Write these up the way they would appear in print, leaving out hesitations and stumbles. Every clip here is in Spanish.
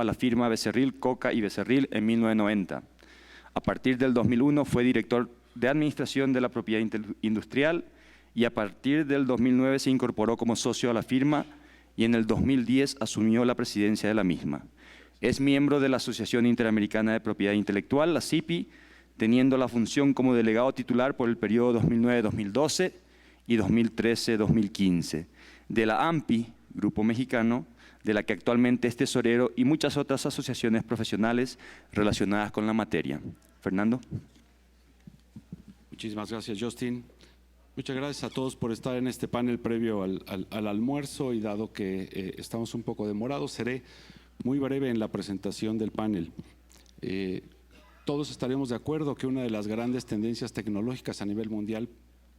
a la firma Becerril, Coca y Becerril en 1990. A partir del 2001 fue director de Administración de la Propiedad Industrial y a partir del 2009 se incorporó como socio a la firma y en el 2010 asumió la presidencia de la misma. Es miembro de la Asociación Interamericana de Propiedad Intelectual, la ASIPI, teniendo la función como delegado titular por el periodo 2009-2012 y 2013-2015, de la AMPI, Grupo Mexicano, de la que actualmente es tesorero, y muchas otras asociaciones profesionales relacionadas con la materia. Fernando. Muchísimas gracias, Justin. Muchas gracias a todos por estar en este panel previo al almuerzo, y dado que estamos un poco demorados, seré muy breve en la presentación del panel. Todos estaremos de acuerdo que una de las grandes tendencias tecnológicas a nivel mundial,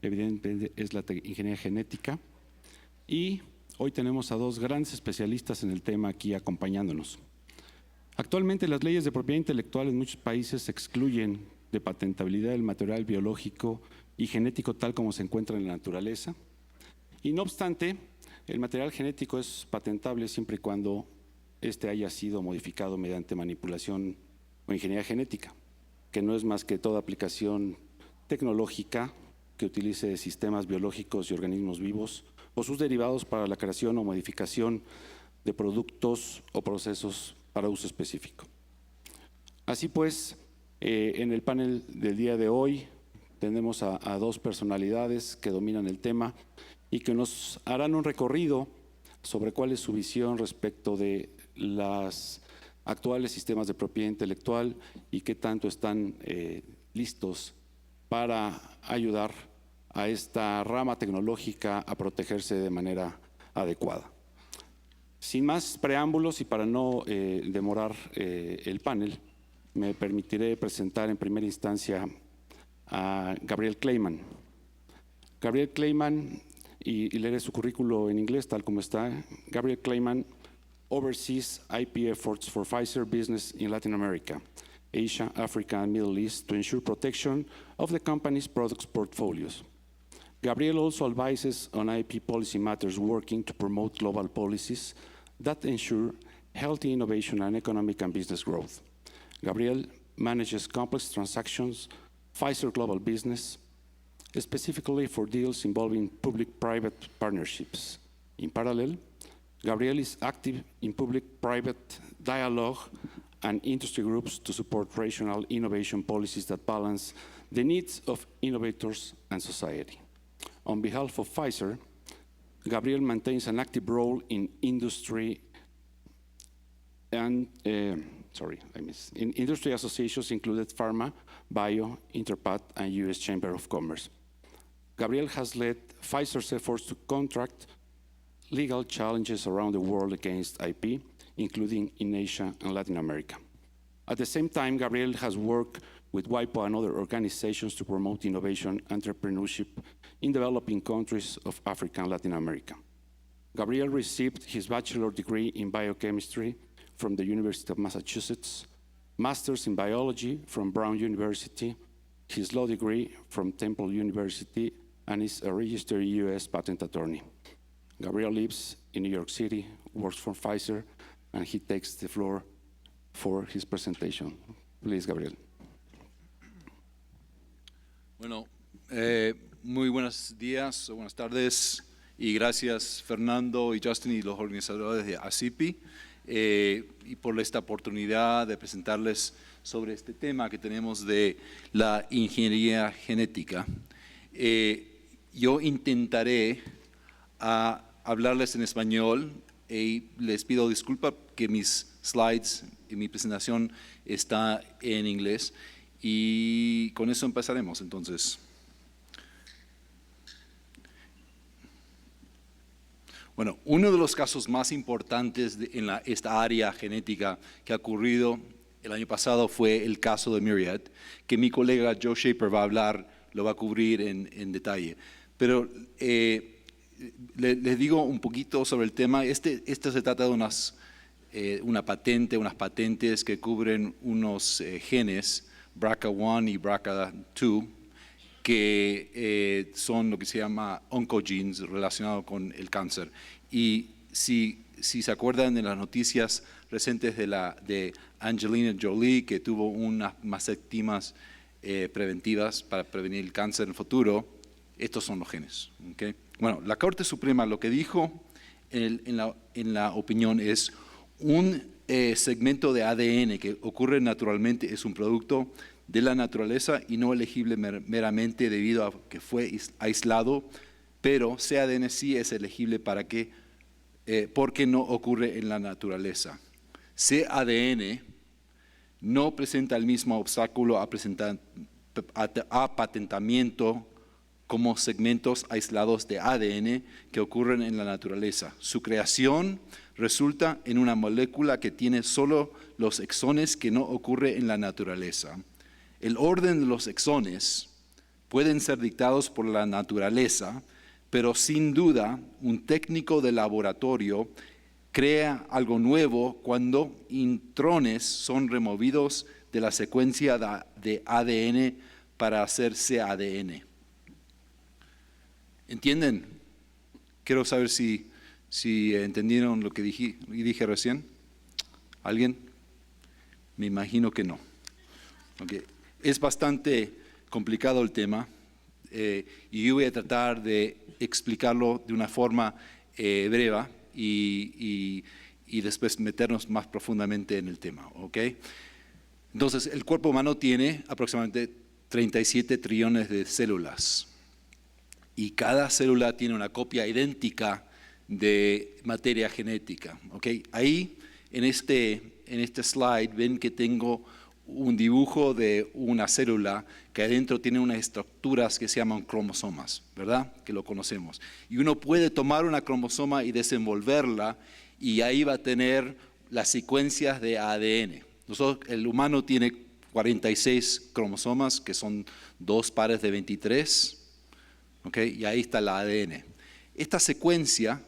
evidentemente, es la ingeniería genética, y hoy tenemos a dos grandes especialistas en el tema aquí acompañándonos. Actualmente las leyes de propiedad intelectual en muchos países excluyen de patentabilidad el material biológico y genético tal como se encuentra en la naturaleza, y no obstante, el material genético es patentable siempre y cuando este haya sido modificado mediante manipulación o ingeniería genética, que no es más que toda aplicación tecnológica que utilice sistemas biológicos y organismos vivos o sus derivados para la creación o modificación de productos o procesos para uso específico. Así pues, en el panel del día de hoy tenemos a dos personalidades que dominan el tema y que nos harán un recorrido sobre cuál es su visión respecto de los actuales sistemas de propiedad intelectual y qué tanto están listos para ayudar a esta rama tecnológica a protegerse de manera adecuada. Sin más preámbulos y para no demorar el panel, me permitiré presentar en primera instancia a Gabriel Kleiman. Gabriel Kleiman, y leeré su currículo en inglés tal como está. Gabriel Kleiman oversees IP efforts for Pfizer business in Latin America, Asia, Africa, and Middle East to ensure protection of the company's products portfolios. Gabriel also advises on IP policy matters, working to promote global policies that ensure healthy innovation and economic and business growth. Gabriel manages complex transactions, Pfizer Global Business, specifically for deals involving public-private partnerships. In parallel, Gabriel is active in public-private dialogue and industry groups to support rational innovation policies that balance the needs of innovators and society. On behalf of Pfizer, Gabriel maintains an active role in industry and in industry associations included Pharma, Bio, Interpath, and U.S. Chamber of Commerce. Gabriel has led Pfizer's efforts to contract legal challenges around the world against IP, including in Asia and Latin America. At the same time, Gabriel has worked with WIPO and other organizations to promote innovation and entrepreneurship in developing countries of Africa and Latin America. Gabriel received his bachelor's degree in biochemistry from the University of Massachusetts, master's in biology from Brown University, his law degree from Temple University, and is a registered U.S. patent attorney. Gabriel lives in New York City, works for Pfizer, and he takes the floor for his presentation. Please, Gabriel. Bueno, muy buenos días, buenas tardes, y gracias Fernando y Justin y los organizadores de ASIPI y por esta oportunidad de presentarles sobre este tema que tenemos de la ingeniería genética. Yo intentaré hablarles en español y les pido disculpas que mis slides y mi presentación está en inglés, y con eso empezaremos entonces. Bueno, uno de los casos más importantes en esta área genética que ha ocurrido el año pasado fue el caso de Myriad, que mi colega Joe Shaper va a hablar, lo va a cubrir en detalle. Pero les digo un poquito sobre el tema. Este se trata de unas patentes que cubren unos genes, BRCA1 y BRCA2, que son lo que se llama oncogenes relacionados con el cáncer. Y si se acuerdan de las noticias presentes de Angelina Jolie, que tuvo unas mastectomias preventivas para prevenir el cáncer en el futuro. Estos son los genes. ¿Okay? Bueno, la Corte Suprema lo que dijo en la opinión es un segmento de ADN que ocurre naturalmente es un producto de la naturaleza y no elegible meramente debido a que fue aislado, pero cADN sí es elegible porque no ocurre en la naturaleza. cADN no presenta el mismo obstáculo a patentamiento como segmentos aislados de ADN que ocurren en la naturaleza. Su creación resulta en una molécula que tiene solo los exones que no ocurre en la naturaleza. El orden de los exones pueden ser dictados por la naturaleza, pero sin duda un técnico de laboratorio crea algo nuevo cuando intrones son removidos de la secuencia de ADN para hacer cADN. ¿Entienden? Quiero saber si entendieron lo que dije recién. ¿Alguien? Me imagino que no. Okay. Es bastante complicado el tema y yo voy a tratar de explicarlo de una forma breve y después meternos más profundamente en el tema. ¿Okay? Entonces, el cuerpo humano tiene aproximadamente 37 trillones de células y cada célula tiene una copia idéntica de materia genética. ¿Okay? Ahí, en este slide, ven que tengo un dibujo de una célula que adentro tiene unas estructuras que se llaman cromosomas, ¿verdad? Que lo conocemos. Y uno puede tomar una cromosoma y desenvolverla y ahí va a tener las secuencias de ADN. El humano tiene 46 cromosomas, que son 2 pares de 23, ¿okay? Y ahí está el ADN. Esta secuencia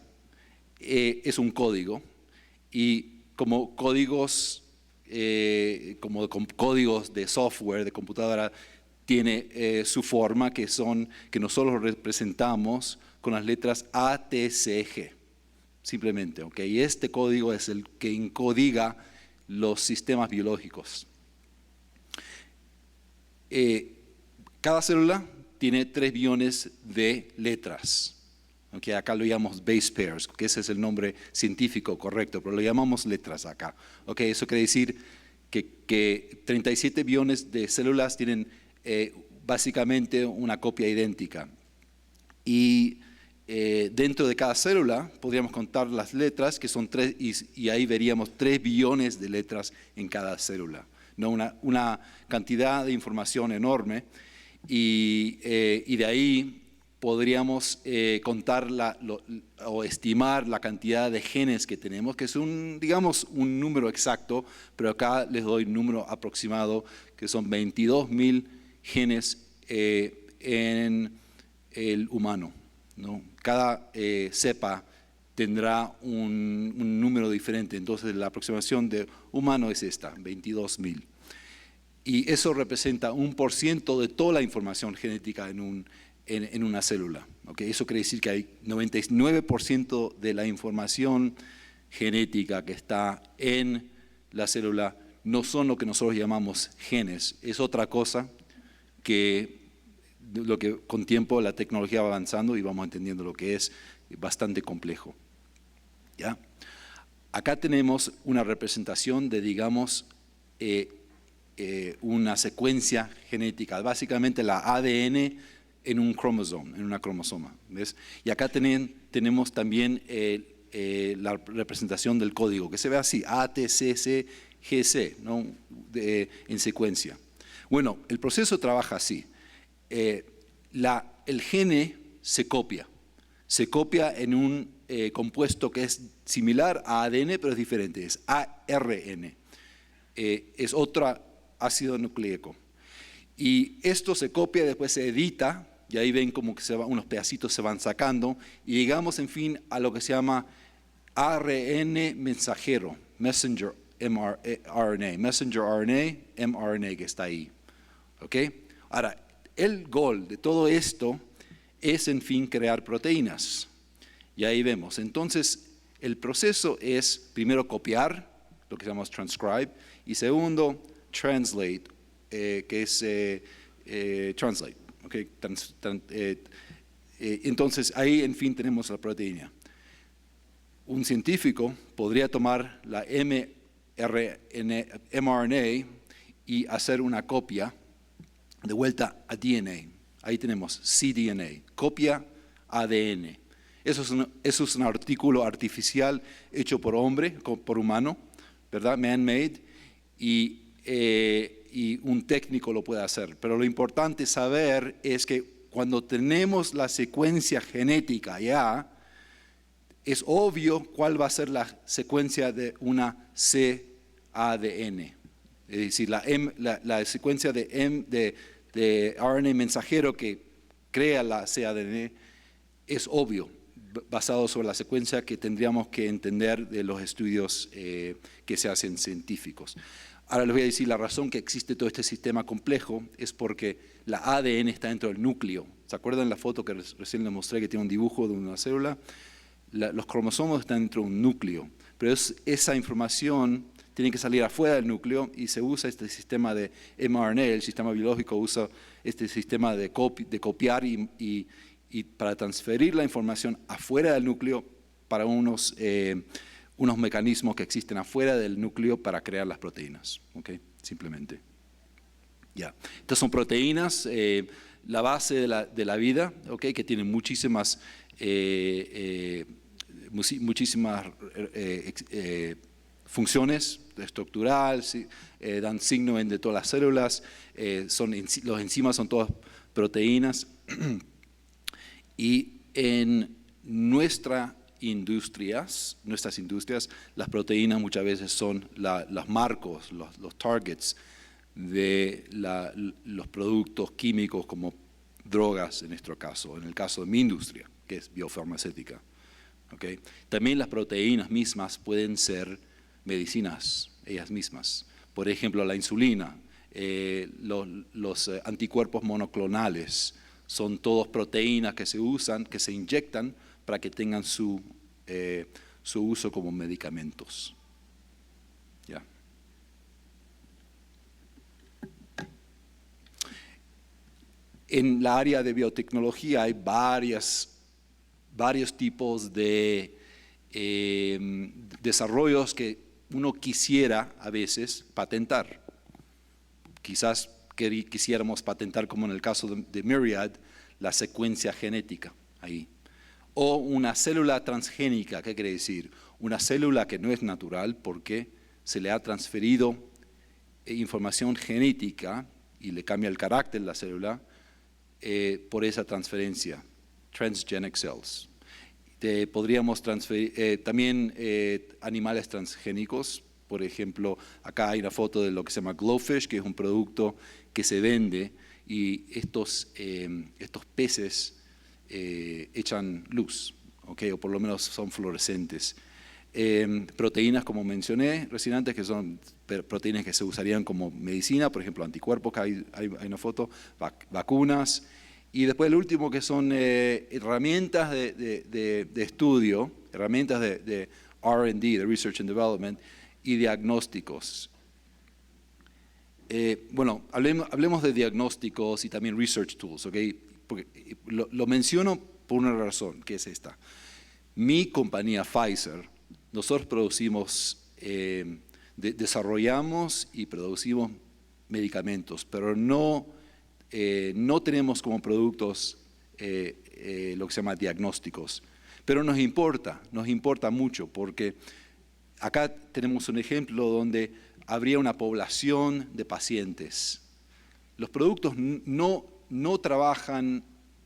es un código y como códigos de software, de computadora, tiene su forma que nosotros representamos con las letras ATCG, simplemente. ¿Okay? Y este código es el que encodiga los sistemas biológicos. Cada célula tiene 3 billones de letras. Okay, acá lo llamamos base pairs, que ese es el nombre científico correcto, pero lo llamamos letras acá. Okay, eso quiere decir que 37 billones de células tienen básicamente una copia idéntica. Y dentro de cada célula podríamos contar las letras, que son 3, y ahí veríamos 3 billones de letras en cada célula. ¿No? Una cantidad de información enorme, y de ahí podríamos contar o estimar la cantidad de genes que tenemos, que es digamos un número exacto, pero acá les doy un número aproximado, que son 22.000 genes en el humano, ¿no? Cada cepa tendrá un número diferente, entonces la aproximación de humano es esta, 22.000. Y eso representa 1% de toda la información genética en una célula. ¿Okay? Eso quiere decir que hay 99% de la información genética que está en la célula no son lo que nosotros llamamos genes, es otra cosa que con tiempo la tecnología va avanzando y vamos entendiendo lo que es bastante complejo. ¿Ya? Acá tenemos una representación de, digamos, una secuencia genética, básicamente la ADN en un cromosoma, en una cromosoma. ¿Ves? Y acá tenemos también la representación del código, que se ve así, ATCCGC, ¿no? En secuencia. Bueno, el proceso trabaja así. El gene se copia en un compuesto que es similar a ADN, pero es diferente, es ARN. Es otro ácido nucleico. Y esto se copia, después se edita, y ahí ven como que unos pedacitos se van sacando, y llegamos en fin a lo que se llama ARN mensajero, messenger RNA, messenger RNA, mRNA, que está ahí. ¿Okay? Ahora, el goal de todo esto es en fin crear proteínas. Y ahí vemos. Entonces, el proceso es primero copiar lo que llamamos transcribe, y segundo, translate, que es translate. Okay? Entonces, ahí, en fin, tenemos la proteína. Un científico podría tomar la mRNA y hacer una copia de vuelta a DNA. Ahí tenemos cDNA, copia ADN. Eso es un artículo artificial hecho por hombre, por humano, ¿verdad? Man-made, y un técnico lo puede hacer. Pero lo importante saber es que cuando tenemos la secuencia genética ya, es obvio cuál va a ser la secuencia de una cADN. Es decir, la secuencia de RNA mensajero que crea la cADN es obvio, basado sobre la secuencia que tendríamos que entender de los estudios que se hacen científicos. Ahora les voy a decir la razón que existe todo este sistema complejo es porque la ADN está dentro del núcleo. ¿Se acuerdan la foto que recién les mostré que tiene un dibujo de una célula? Los cromosomos están dentro de un núcleo, pero esa información tiene que salir afuera del núcleo y se usa este sistema de mRNA, el sistema biológico usa este sistema de copiar y para transferir la información afuera del núcleo para unos mecanismos que existen afuera del núcleo para crear las proteínas, ¿okay? Simplemente. Ya. Estas son proteínas, la base de la vida, ¿okay? Que tienen muchísimas funciones estructural, dan signo de todas las células, los enzimas son todas proteínas. Y en nuestras industrias, las proteínas muchas veces son los marcos, los targets de los productos químicos como drogas en nuestro caso, en el caso de mi industria, que es biofarmacéutica. ¿Okay? También las proteínas mismas pueden ser medicinas, ellas mismas. Por ejemplo, la insulina, los anticuerpos monoclonales, son todos proteínas que se usan, que se inyectan para que tengan su uso como medicamentos. ¿Ya? En la área de biotecnología hay varios tipos de desarrollos que uno quisiera a veces patentar. Quizás quisiéramos patentar, como en el caso de Myriad, la secuencia genética ahí. O una célula transgénica, ¿qué quiere decir? Una célula que no es natural porque se le ha transferido información genética y le cambia el carácter de la célula por esa transferencia, transgenic cells. Podríamos transferir también animales transgénicos. Por ejemplo, acá hay una foto de lo que se llama Glowfish, que es un producto que se vende y estos peces echan luz, ¿okay? O por lo menos son fluorescentes. Proteínas, como mencioné recién antes, que son proteínas que se usarían como medicina, por ejemplo, anticuerpos, que hay una foto, vacunas. Y después el último, que son herramientas de estudio, herramientas de R&D, de Research and Development, y diagnósticos. Bueno, hablemos de diagnósticos y también research tools, ¿ok? Porque lo menciono por una razón, que es esta. Mi compañía Pfizer, nosotros desarrollamos y producimos medicamentos, pero no tenemos como productos lo que se llama diagnósticos. Pero nos importa mucho, porque acá tenemos un ejemplo donde habría una población de pacientes. Los productos no trabajan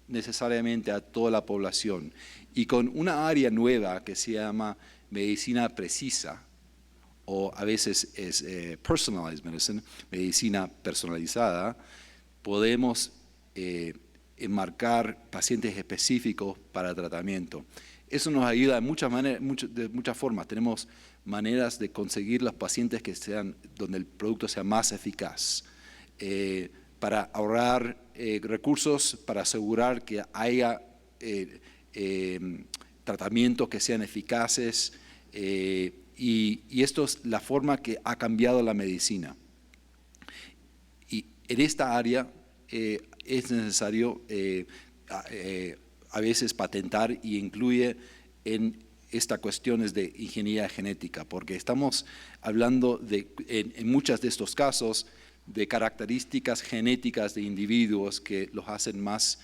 necesariamente a toda la población. Y con una área nueva que se llama medicina precisa, o a veces es personalized medicine, medicina personalizada, podemos enmarcar pacientes específicos para tratamiento. Eso nos ayuda de muchas maneras, de muchas formas. Tenemos maneras de conseguir los pacientes que sean, donde el producto sea más eficaz, para ahorrar recursos, para asegurar que haya tratamientos que sean eficaces y y esto es la forma que ha cambiado la medicina. Y en esta área es necesario a veces patentar y incluye en estas cuestiones de ingeniería genética, porque estamos hablando en muchos de estos casos de características genéticas de individuos que los hacen más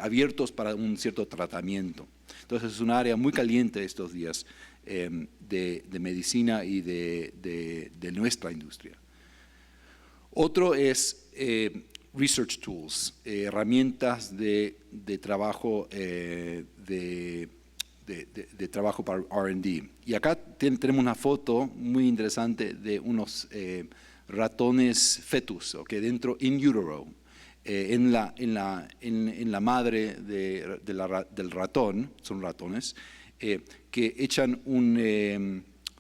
abiertos para un cierto tratamiento. Entonces es un área muy caliente estos días de medicina y de nuestra industria. Otro es research tools, herramientas de trabajo de trabajo para R&D. Y acá tenemos una foto muy interesante de unos ratones fetus, dentro, in utero, en la madre del ratón, son ratones, que echan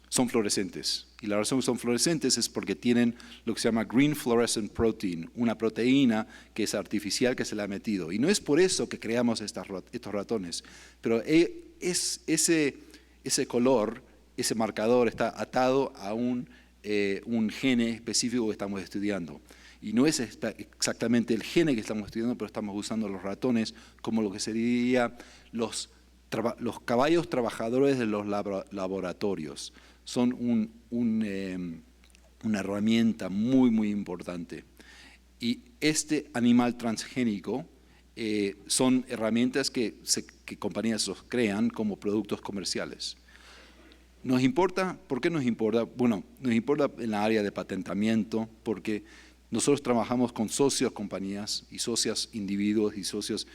son fluorescentes. Y la razón que son fluorescentes es porque tienen lo que se llama green fluorescent protein, una proteína que es artificial que se le ha metido. Y no es por eso que creamos estos ratones, pero ese color, ese marcador está atado a un gene específico que estamos estudiando. Y no es exactamente el gene que estamos estudiando, pero estamos usando los ratones como lo que sería los caballos trabajadores de los laboratorios. Son una herramienta muy, muy importante. Y este animal transgénico son herramientas que compañías los crean como productos comerciales. ¿Nos importa? ¿Por qué nos importa? Bueno, nos importa en la área de patentamiento, porque nosotros trabajamos con socios, compañías, y socios, individuos, y socios,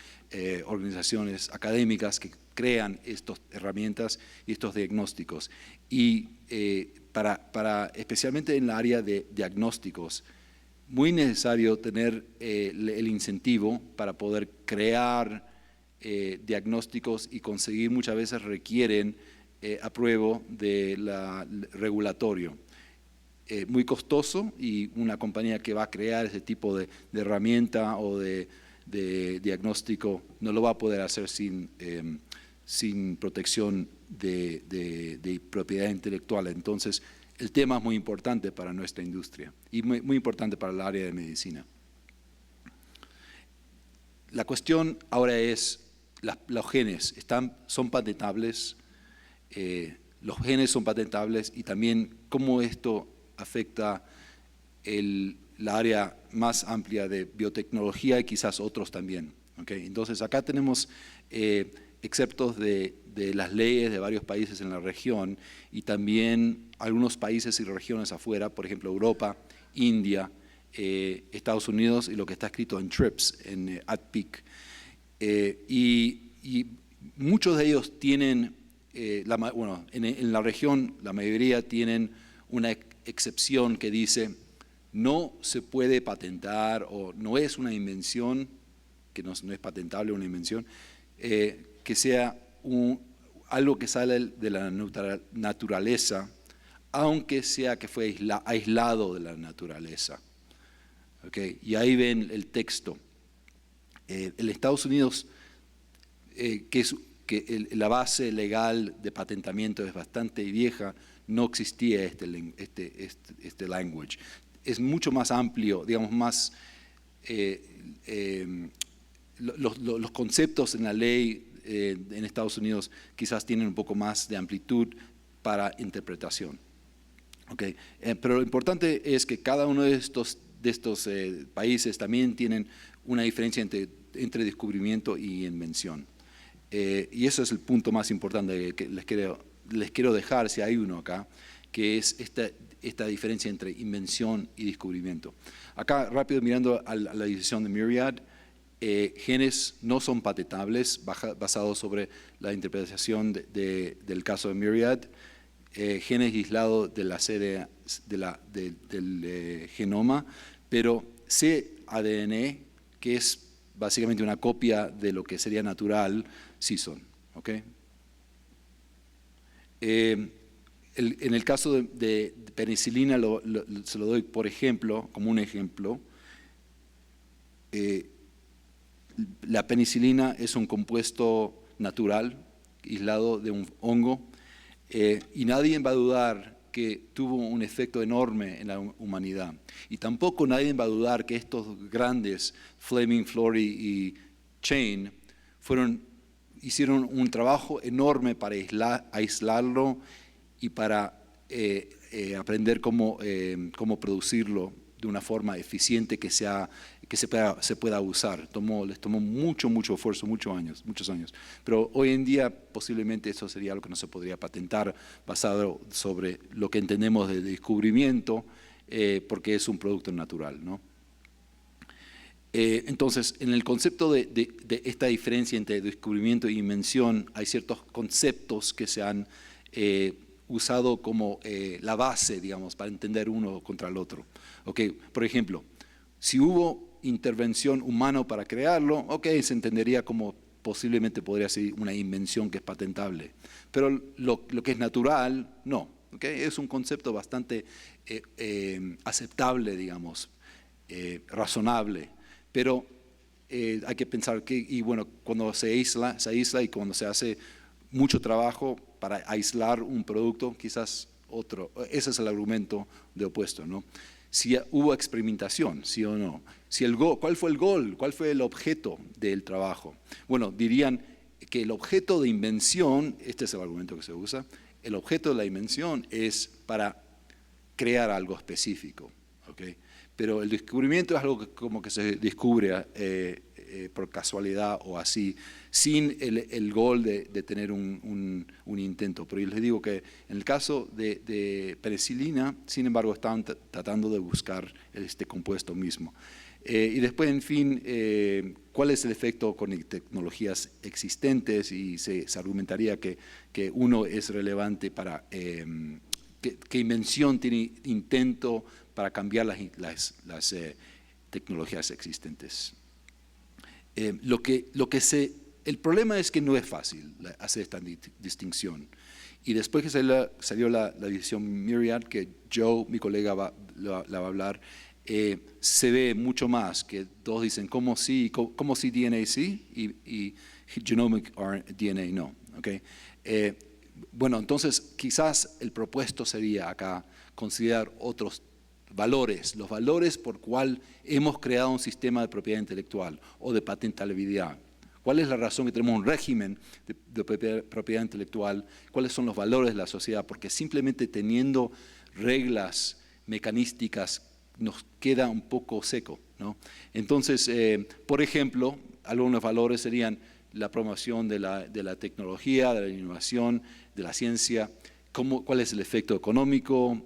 organizaciones académicas que crean estas herramientas y estos diagnósticos. Y especialmente en la área de diagnósticos, muy necesario tener el incentivo para poder crear diagnósticos, y conseguir muchas veces requieren apruebo regulatorio. Muy costoso, y una compañía que va a crear ese tipo de herramienta o de diagnóstico no lo va a poder hacer sin protección de propiedad intelectual. Entonces, el tema es muy importante para nuestra industria y muy importante para el área de medicina. La cuestión ahora es, los genes son patentables, los genes son patentables, y también cómo esto afecta la área más amplia de biotecnología y quizás otros también. Entonces acá tenemos exceptos de las leyes de varios países en la región, y también algunos países y regiones afuera, por ejemplo Europa, India, Estados Unidos, y lo que está escrito en TRIPS, en ADPIC. Y muchos de ellos tienen, en la región la mayoría tienen una excepción que dice no se puede patentar, o no es una invención, que no es patentable una invención, que sea algo que sale de la naturaleza, aunque sea que fue aislado de la naturaleza. Y ahí ven el texto. En Estados Unidos, la base legal de patentamiento es bastante vieja, no existía este language. Es mucho más amplio, digamos, más los conceptos en la ley en Estados Unidos quizás tienen un poco más de amplitud para interpretación. Pero lo importante es que cada uno de estos países también tienen una diferencia entre descubrimiento y invención. Y eso es el punto más importante que les quiero dejar, si hay uno acá, que es esta diferencia entre invención y descubrimiento. Acá, rápido, mirando a la decisión de Myriad, genes no son patentables basados sobre la interpretación del caso de Myriad. Genes aislados de la sede del genoma, pero cADN, que es básicamente una copia de lo que sería natural, sí son. En el caso de penicilina, se lo doy por ejemplo, como un ejemplo. La penicilina es un compuesto natural, aislado de un hongo. y nadie va a dudar que tuvo un efecto enorme en la humanidad. Y tampoco nadie va a dudar que estos grandes, Fleming, Flory y Chain, hicieron un trabajo enorme para aislarlo y para aprender cómo producirlo de una forma eficiente que se pueda usar. Les tomó mucho esfuerzo, muchos años. Pero hoy en día posiblemente eso sería algo que no se podría patentar basado sobre lo que entendemos de descubrimiento, porque es un producto natural, ¿no? Entonces, en el concepto de esta diferencia entre descubrimiento e invención, hay ciertos conceptos que se han usado como la base, digamos, para entender uno contra el otro. Okay. Por ejemplo, si hubo intervención humana para crearlo, okay, se entendería como posiblemente podría ser una invención que es patentable. Pero lo que es natural, no. Okay. Es un concepto bastante aceptable, digamos, razonable. Pero hay que pensar que, y bueno, cuando se aísla y cuando se hace mucho trabajo para aislar un producto, quizás otro. Ese es el argumento de opuesto, ¿no? Si hubo experimentación, sí o no. ¿Cuál fue el goal? ¿Cuál fue el objeto del trabajo? Bueno, dirían que el objeto de invención, este es el argumento que se usa, el objeto de la invención es para crear algo específico, ¿okay? Pero el descubrimiento es algo que como que se descubre por casualidad o así, sin el goal de tener un intento. Pero yo les digo que en el caso de penicilina, sin embargo, estaban tratando de buscar este compuesto mismo. Y después, en fin, ¿cuál es el efecto con tecnologías existentes? Y se argumentaría que uno es relevante para que invención tiene intento para cambiar las tecnologías existentes. El problema es que no es fácil hacer esta distinción. Y después que salió la división Myriad, que Joe, mi colega, la va a hablar, se ve mucho más, que todos dicen cómo sí DNA sí y genomic DNA no. ¿Okay? Bueno, entonces quizás el propuesto sería acá considerar otros valores, los valores por cual hemos creado un sistema de propiedad intelectual o de patentabilidad. ¿Cuál es la razón que tenemos un régimen de propiedad intelectual? ¿Cuáles son los valores de la sociedad? Porque simplemente teniendo reglas mecanísticas nos queda un poco seco, ¿no? Entonces, por ejemplo, algunos valores serían la promoción de la tecnología, de la innovación, de la ciencia, cuál es el efecto económico,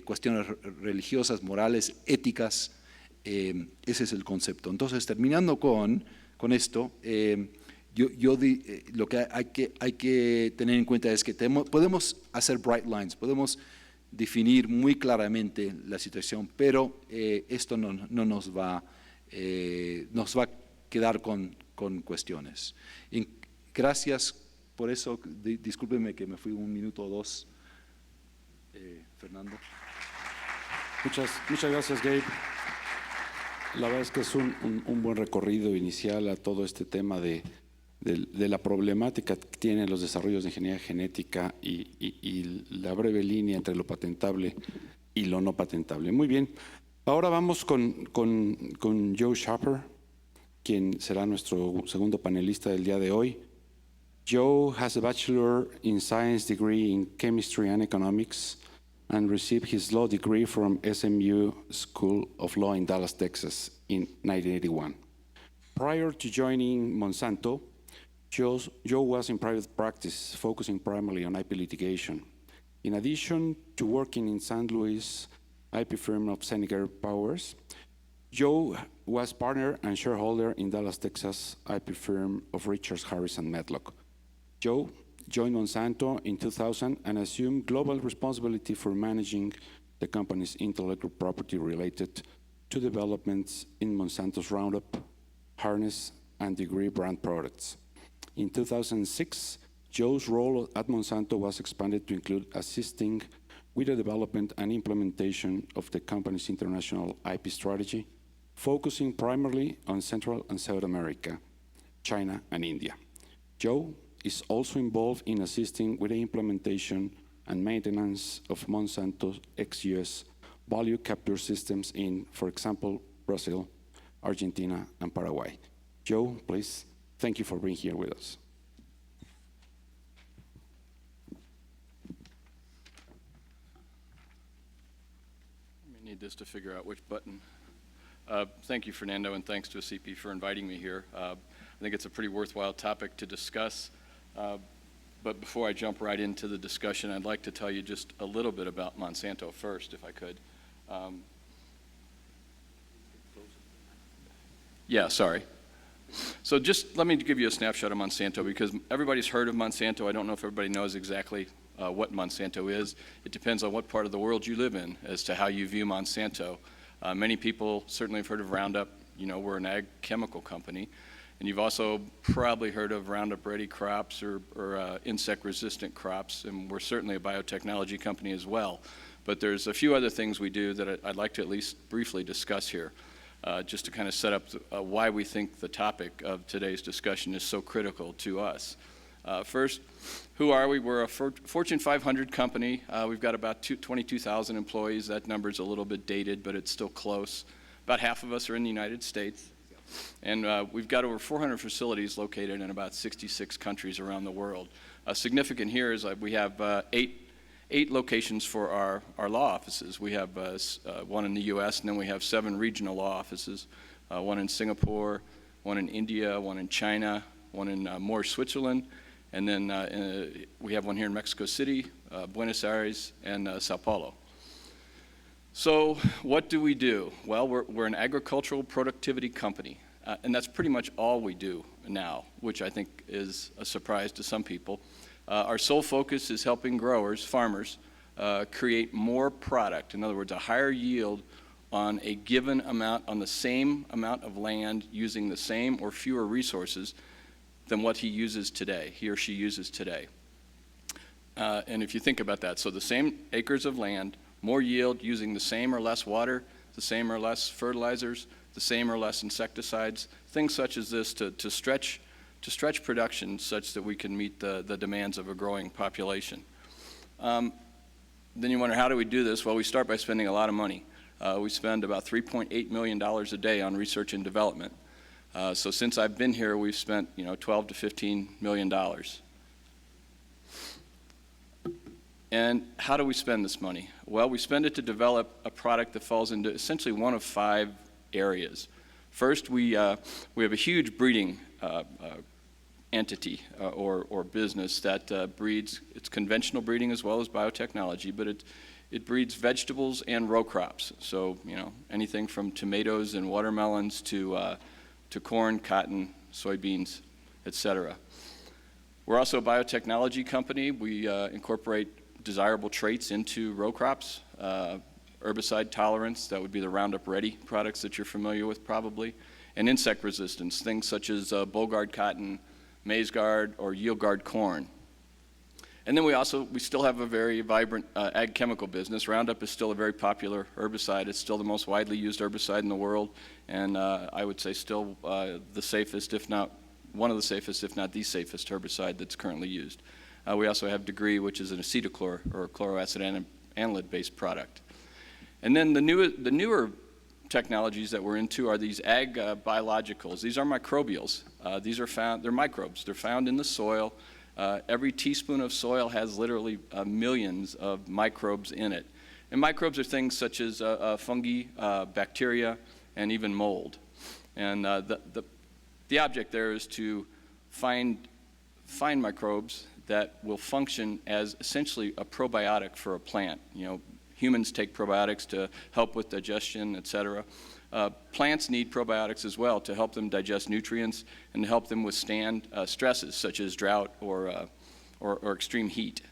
cuestiones religiosas, morales, éticas. Ese es el concepto. Entonces, terminando con esto, lo que hay que tener en cuenta es que podemos hacer bright lines, podemos definir muy claramente la situación, pero esto no nos va a quedar con cuestiones. Gracias por eso. Discúlpeme que me fui un minuto o dos. Fernando. Muchas gracias, Gabe. La verdad es que es un buen recorrido inicial a todo este tema de la problemática que tienen los desarrollos de ingeniería genética y la breve línea entre lo patentable y lo no patentable. Muy bien. Ahora vamos con Joe Schaper, quien será nuestro segundo panelista del día de hoy. Joe has a Bachelor in Science degree in Chemistry and Economics and received his law degree from SMU School of Law in Dallas, Texas in 1981. Prior to joining Monsanto, Joe was in private practice, focusing primarily on IP litigation. In addition to working in St. Louis IP firm of Seneca Powers, Joe was partner and shareholder in Dallas, Texas IP firm of Richards, Harris, and Medlock. Joe joined Monsanto in 2000 and assumed global responsibility for managing the company's intellectual property related to developments in Monsanto's Roundup, Harness, and Degree brand products. In 2006, Joe's role at Monsanto was expanded to include assisting with the development and implementation of the company's international IP strategy, focusing primarily on Central and South America, China, and India. Joe is also involved in assisting with the implementation and maintenance of Monsanto ex-US value capture systems in, for example, Brazil, Argentina, and Paraguay. Joe, please, thank you for being here with us. I need this to figure out which button. Thank you, Fernando, and thanks to ACP for inviting me here. I think it's a pretty worthwhile topic to discuss. But before I jump right into the discussion, I'd like to tell you just a little bit about Monsanto first, if I could. Yeah, sorry. So just let me give you a snapshot of Monsanto, because everybody's heard of Monsanto. I don't know if everybody knows exactly what Monsanto is. It depends on what part of the world you live in as to how you view Monsanto. Many people certainly have heard of Roundup. You know, we're an ag chemical company. And you've also probably heard of Roundup Ready crops or insect-resistant crops, and we're certainly a biotechnology company as well. But there's a few other things we do that I'd like to at least briefly discuss here, just to kind of set up why we think the topic of today's discussion is so critical to us. First, who are we? We're a Fortune 500 company. We've got about 22,000 employees. That number's a little bit dated, but it's still close. About half of us are in the United States. And we've got over 400 facilities located in about 66 countries around the world. Significant here is we have eight locations for our law offices. We have one in the U.S., and then we have 7 regional law offices, one in Singapore, one in India, one in China, one in Moore, Switzerland, and then we have one here in Mexico City, Buenos Aires, and Sao Paulo. So what do we do? Well, we're an agricultural productivity company, and that's pretty much all we do now, which I think is a surprise to some people. Our sole focus is helping growers, farmers, create more product. In other words, a higher yield on a given amount, on the same amount of land, using the same or fewer resources than what he uses today, he or she uses today. And if you think about that, so the same acres of land, more yield using the same or less water, the same or less fertilizers, the same or less insecticides, things such as this to stretch production such that we can meet the demands of a growing population. Then you wonder, how do we do this? Well, we start by spending a lot of money. We spend about $3.8 million a day on research and development. So since I've been here, we've spent $12 to $15 million. And how do we spend this money? Well, we spend it to develop a product that falls into essentially one of 5 areas. First, we have a huge breeding entity or business that breeds. It's conventional breeding as well as biotechnology, but it breeds vegetables and row crops. So anything from tomatoes and watermelons to corn, cotton, soybeans, etc. We're also a biotechnology company. We incorporate desirable traits into row crops, herbicide tolerance, that would be the Roundup Ready products that you're familiar with probably, and insect resistance, things such as Bollgard cotton, Maize Guard, or Yield Guard corn. And then we still have a very vibrant ag chemical business. Roundup is still a very popular herbicide. It's still the most widely used herbicide in the world, and I would say still the safest, if not one of the safest, if not the safest herbicide that's currently used. We also have Degree, which is an acetochlor or chloroacid anilide-based product. And then the newer technologies that we're into are these ag biologicals. These are microbials. They're microbes. They're found in the soil. Every teaspoon of soil has literally millions of microbes in it. And microbes are things such as fungi, bacteria, and even mold. And the object there is to find microbes that will function as essentially a probiotic for a plant. Humans take probiotics to help with digestion, etc. Plants need probiotics as well to help them digest nutrients and to help them withstand stresses such as drought or extreme heat.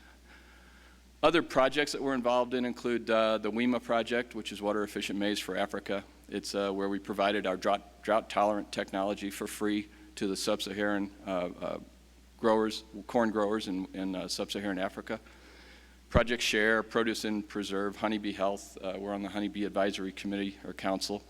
Other projects that we're involved in include the WEMA project, which is Water Efficient Maize for Africa. It's where we provided our drought-tolerant technology for free to the sub-Saharan growers, corn growers in sub-Saharan Africa. Project Share, Produce and Preserve, Honeybee Health. We're on the Honeybee Advisory Committee or Council.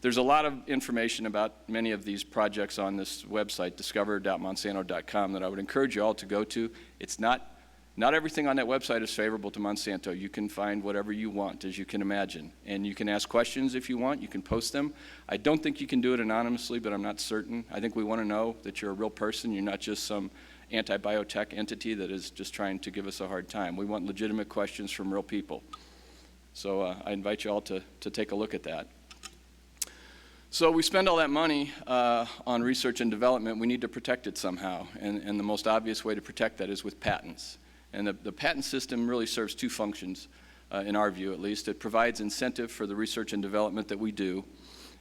There's a lot of information about many of these projects on this website, discover.monsanto.com, that I would encourage you all to go to. It's not Not everything on that website is favorable to Monsanto. You can find whatever you want, as you can imagine. And you can ask questions if you want. You can post them. I don't think you can do it anonymously, but I'm not certain. I think we want to know that you're a real person. You're not just some anti-biotech entity that is just trying to give us a hard time. We want legitimate questions from real people. So I invite you all to take a look at that. So we spend all that money on research and development. We need to protect it somehow. And the most obvious way to protect that is with patents. And the patent system really serves two functions, in our view at least. It provides incentive for the research and development that we do,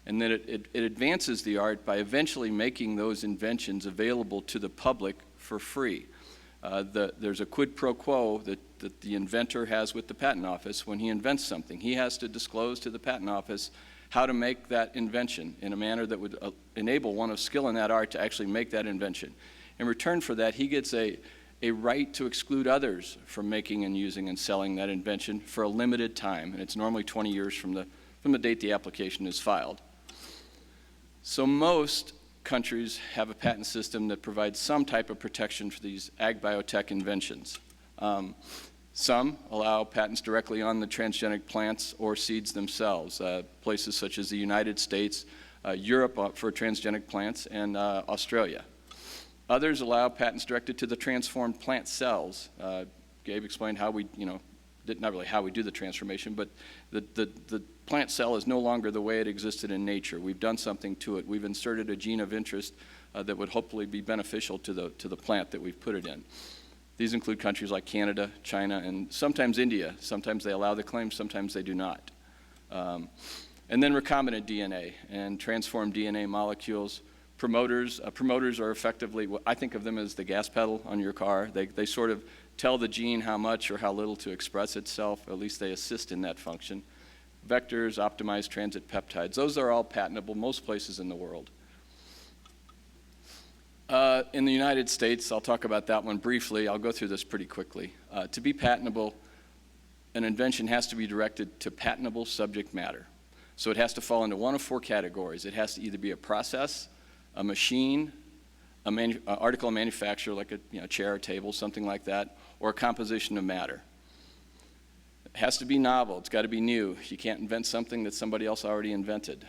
and then it advances the art by eventually making those inventions available to the public for free. There's a quid pro quo that the inventor has with the patent office when he invents something. He has to disclose to the patent office how to make that invention in a manner that would enable one of skill in that art to actually make that invention. In return for that, he gets a right to exclude others from making and using and selling that invention for a limited time, and it's normally 20 years from the date the application is filed. So most countries have a patent system that provides some type of protection for these ag biotech inventions. Some allow patents directly on the transgenic plants or seeds themselves, places such as the United States, Europe for transgenic plants, and Australia. Others allow patents directed to the transformed plant cells. Gabe explained how we, not really how we do the transformation, but the plant cell is no longer the way it existed in nature. We've done something to it. We've inserted a gene of interest that would hopefully be beneficial to the plant that we've put it in. These include countries like Canada, China, and sometimes India. Sometimes they allow the claim, sometimes they do not. And then recombinant DNA and transformed DNA molecules. Promoters are effectively, I think of them as the gas pedal on your car. They sort of tell the gene how much or how little to express itself, or at least they assist in that function. Vectors, optimized transit peptides, those are all patentable most places in the world. In the United States, I'll talk about that one briefly. I'll go through this pretty quickly. To be patentable, an invention has to be directed to patentable subject matter. So it has to fall into one of four categories. It has to either be a process, a machine, an article of manufacture like a chair or table, something like that, or a composition of matter. It has to be novel. It's got to be new. You can't invent something that somebody else already invented.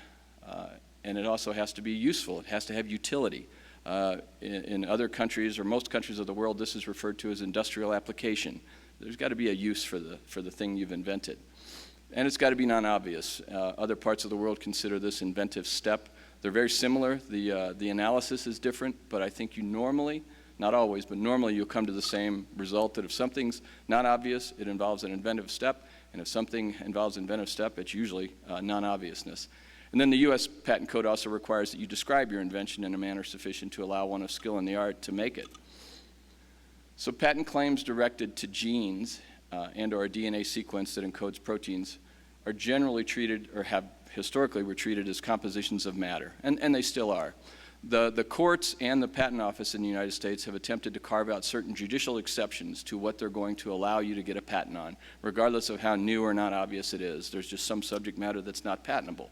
And it also has to be useful. It has to have utility. In other countries, or most countries of the world, this is referred to as industrial application. There's got to be a use for the thing you've invented. And it's got to be non-obvious. Other parts of the world consider this inventive step. They're very similar. The analysis is different, but I think you normally, not always, but normally you'll come to the same result that if something's not obvious, it involves an inventive step, and if something involves an inventive step, it's usually non-obviousness. And then the U.S. Patent Code also requires that you describe your invention in a manner sufficient to allow one of skill in the art to make it. So patent claims directed to genes and or a DNA sequence that encodes proteins are generally treated, or have historically were treated, as compositions of matter, and they still are. The courts and the Patent Office in the United States have attempted to carve out certain judicial exceptions to what they're going to allow you to get a patent on, regardless of how new or not obvious it is. There's just some subject matter that's not patentable.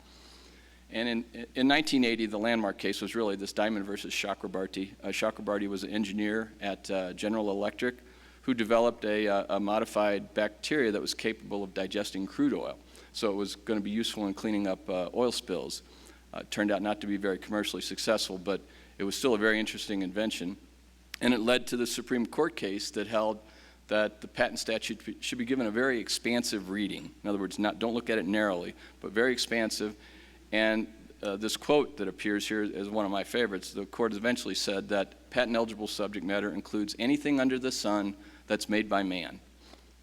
And in 1980, the landmark case was really this Diamond versus Chakrabarty. Chakrabarty was an engineer at General Electric who developed a modified bacteria that was capable of digesting crude oil. So it was going to be useful in cleaning up oil spills. It turned out not to be very commercially successful, but it was still a very interesting invention. And it led to the Supreme Court case that held that the patent statute should be given a very expansive reading. In other words, don't look at it narrowly, but very expansive. And this quote that appears here is one of my favorites. The court eventually said that patent-eligible subject matter includes anything under the sun that's made by man.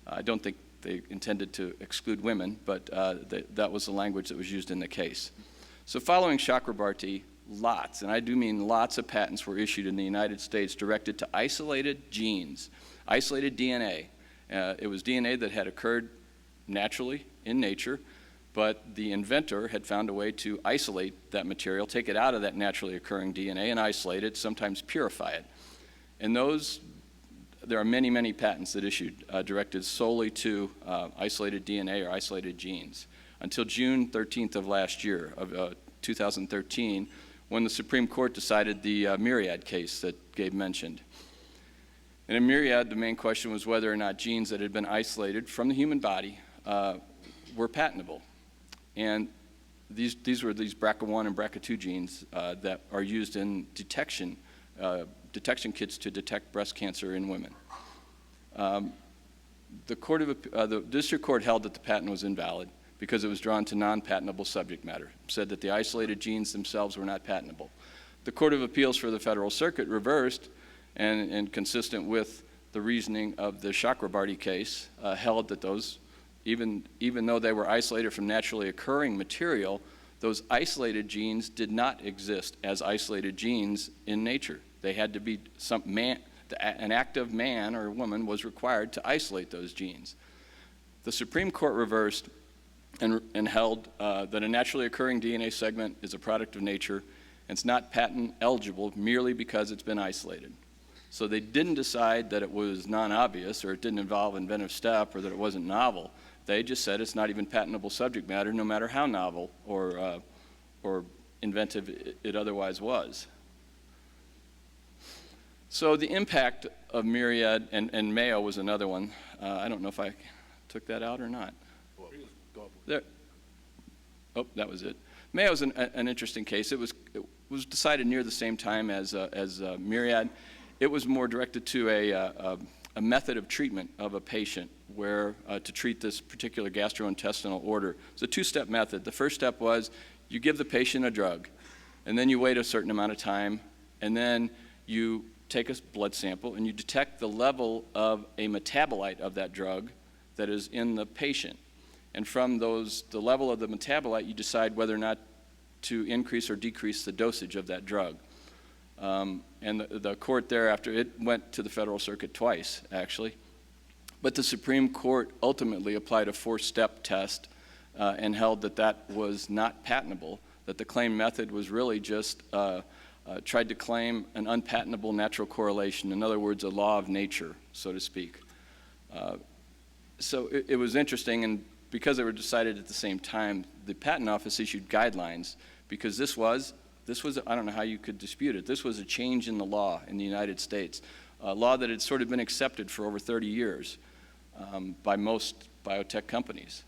I don't think they intended to exclude women, but that was the language that was used in the case. So following Chakrabarty, lots, and I do mean lots, of patents were issued in the United States directed to isolated genes, isolated DNA. It was DNA that had occurred naturally in nature, but the inventor had found a way to isolate that material, take it out of that naturally occurring DNA and isolate it, sometimes purify it. And there are many, many patents that issued directed solely to isolated DNA or isolated genes until June 13th of last year, of 2013, when the Supreme Court decided the Myriad case that Gabe mentioned. And in Myriad, the main question was whether or not genes that had been isolated from the human body were patentable. And these were these BRCA1 and BRCA2 genes that are used in detection kits to detect breast cancer in women. The district court held that the patent was invalid because it was drawn to non-patentable subject matter, said that the isolated genes themselves were not patentable. The Court of Appeals for the Federal Circuit reversed, and consistent with the reasoning of the Chakrabarty case, held that those, even though they were isolated from naturally occurring material, those isolated genes did not exist as isolated genes in nature. They had to be an active man or woman was required to isolate those genes. The Supreme Court reversed and held that a naturally occurring DNA segment is a product of nature and it's not patent eligible merely because it's been isolated. So they didn't decide that it was non-obvious or it didn't involve inventive step or that it wasn't novel. They just said it's not even patentable subject matter no matter how novel or inventive it otherwise was. So the impact of Myriad, and Mayo was another one. I don't know if I took that out or not. There. Oh, that was it. Mayo's an interesting case. It was decided near the same time as Myriad. It was more directed to a method of treatment of a patient where to treat this particular gastrointestinal order. It's a two-step method. The first step was you give the patient a drug, and then you wait a certain amount of time, and then you take a blood sample and you detect the level of a metabolite of that drug that is in the patient. And from the level of the metabolite, you decide whether or not to increase or decrease the dosage of that drug. And the court thereafter, it went to the Federal Circuit twice, actually. But the Supreme Court ultimately applied a four-step test and held that that was not patentable, that the claim method was really just tried to claim an unpatentable natural correlation, in other words, a law of nature, so to speak. So it was interesting, and because they were decided at the same time, the Patent Office issued guidelines because this was, I don't know how you could dispute it, this was a change in the law in the United States, a law that had sort of been accepted for over 30 years by most biotech companies.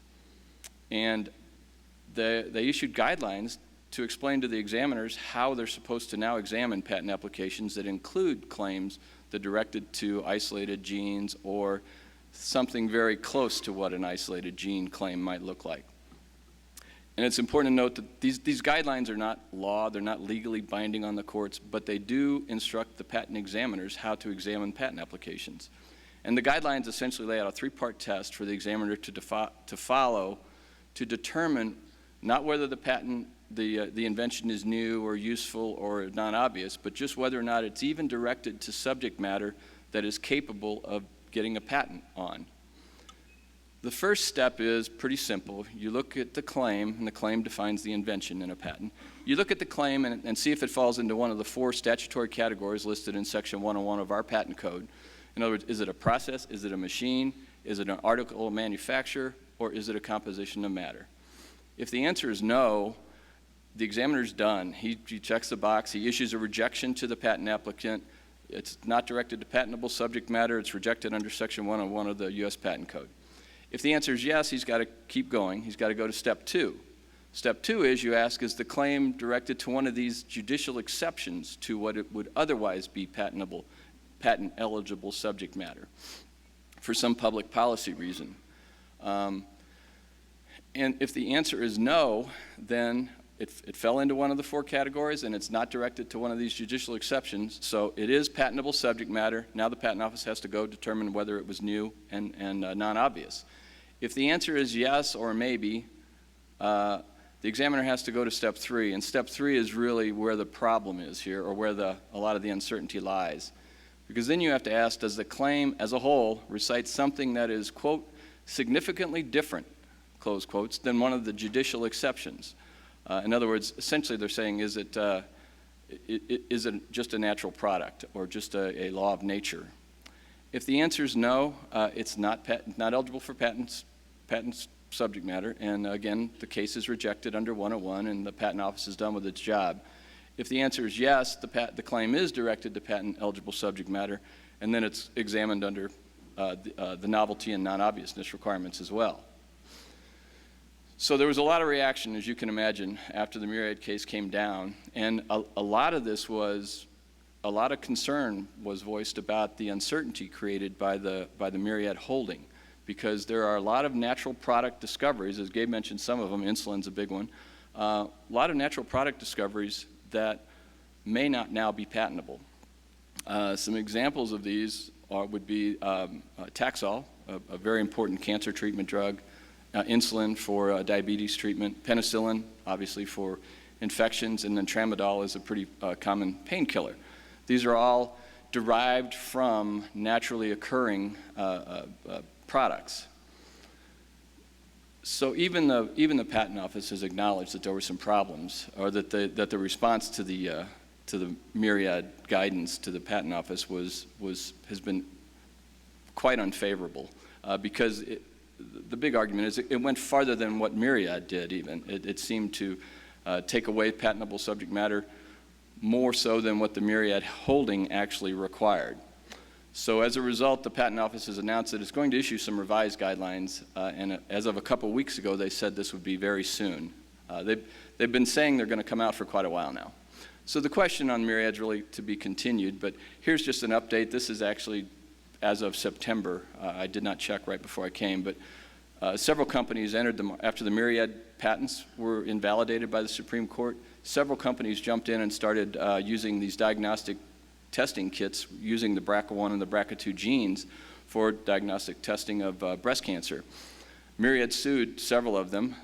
And they issued guidelines to explain to the examiners how they're supposed to now examine patent applications that include claims that directed to isolated genes or something very close to what an isolated gene claim might look like. And it's important to note that these guidelines are not law, they're not legally binding on the courts, but they do instruct the patent examiners how to examine patent applications. And the guidelines essentially lay out a three-part test for the examiner to follow to determine not whether the invention is new or useful or non-obvious, but just whether or not it's even directed to subject matter that is capable of getting a patent on. The first step is pretty simple. You look at the claim, and the claim defines the invention in a patent. You look at the claim and see if it falls into one of the four statutory categories listed in Section 101 of our patent code. In other words, is it a process, is it a machine, is it an article of manufacture, or is it a composition of matter? If the answer is no, the examiner's done. He checks the box, he issues a rejection to the patent applicant. It's not directed to patentable subject matter, it's rejected under Section 101 of the U.S. Patent Code. If the answer is yes, he's got to keep going. He's got to go to step two. Step two is you ask, is the claim directed to one of these judicial exceptions to what it would otherwise be patentable, patent-eligible subject matter for some public policy reason? And if the answer is no, then it fell into one of the four categories and it's not directed to one of these judicial exceptions, so it is patentable subject matter. Now the Patent Office has to go determine whether it was new and non-obvious. If the answer is yes or maybe, the examiner has to go to step three, and step three is really where the problem is here, or where a lot of the uncertainty lies. Because then you have to ask, does the claim as a whole recite something that is, quote, significantly different, close quotes, than one of the judicial exceptions? In other words, essentially they're saying, is it just a natural product or just a law of nature? If the answer is no, it's not eligible for patent subject matter, and again, the case is rejected under 101 and the Patent Office is done with its job. If the answer is yes, the claim is directed to patent eligible subject matter, and then it's examined under the novelty and non-obviousness requirements as well. So there was a lot of reaction, as you can imagine, after the Myriad case came down, and a lot of this was, a lot of concern was voiced about the uncertainty created by the Myriad holding, because there are a lot of natural product discoveries, as Gabe mentioned some of them, insulin's a big one, a lot of natural product discoveries that may not now be patentable. Some examples of these would be Taxol, a very important cancer treatment drug, insulin for diabetes treatment, penicillin, obviously for infections, and then tramadol is a pretty common painkiller. These are all derived from naturally occurring products. So even the Patent Office has acknowledged that there were some problems, or that the response to the Myriad guidance to the Patent Office has been quite unfavorable, because the big argument is it went farther than what Myriad did even. It seemed to take away patentable subject matter more so than what the Myriad holding actually required. So as a result, the Patent Office has announced that it's going to issue some revised guidelines, and as of a couple weeks ago, they said this would be very soon. They've been saying they're going to come out for quite a while now. So the question on Myriad is really to be continued, but here's just an update. This is actually as of September. I did not check right before I came, but several companies entered them after the Myriad patents were invalidated by the Supreme Court. Several companies jumped in and started using these diagnostic testing kits using the BRCA1 and the BRCA2 genes for diagnostic testing of breast cancer. Myriad sued several of them,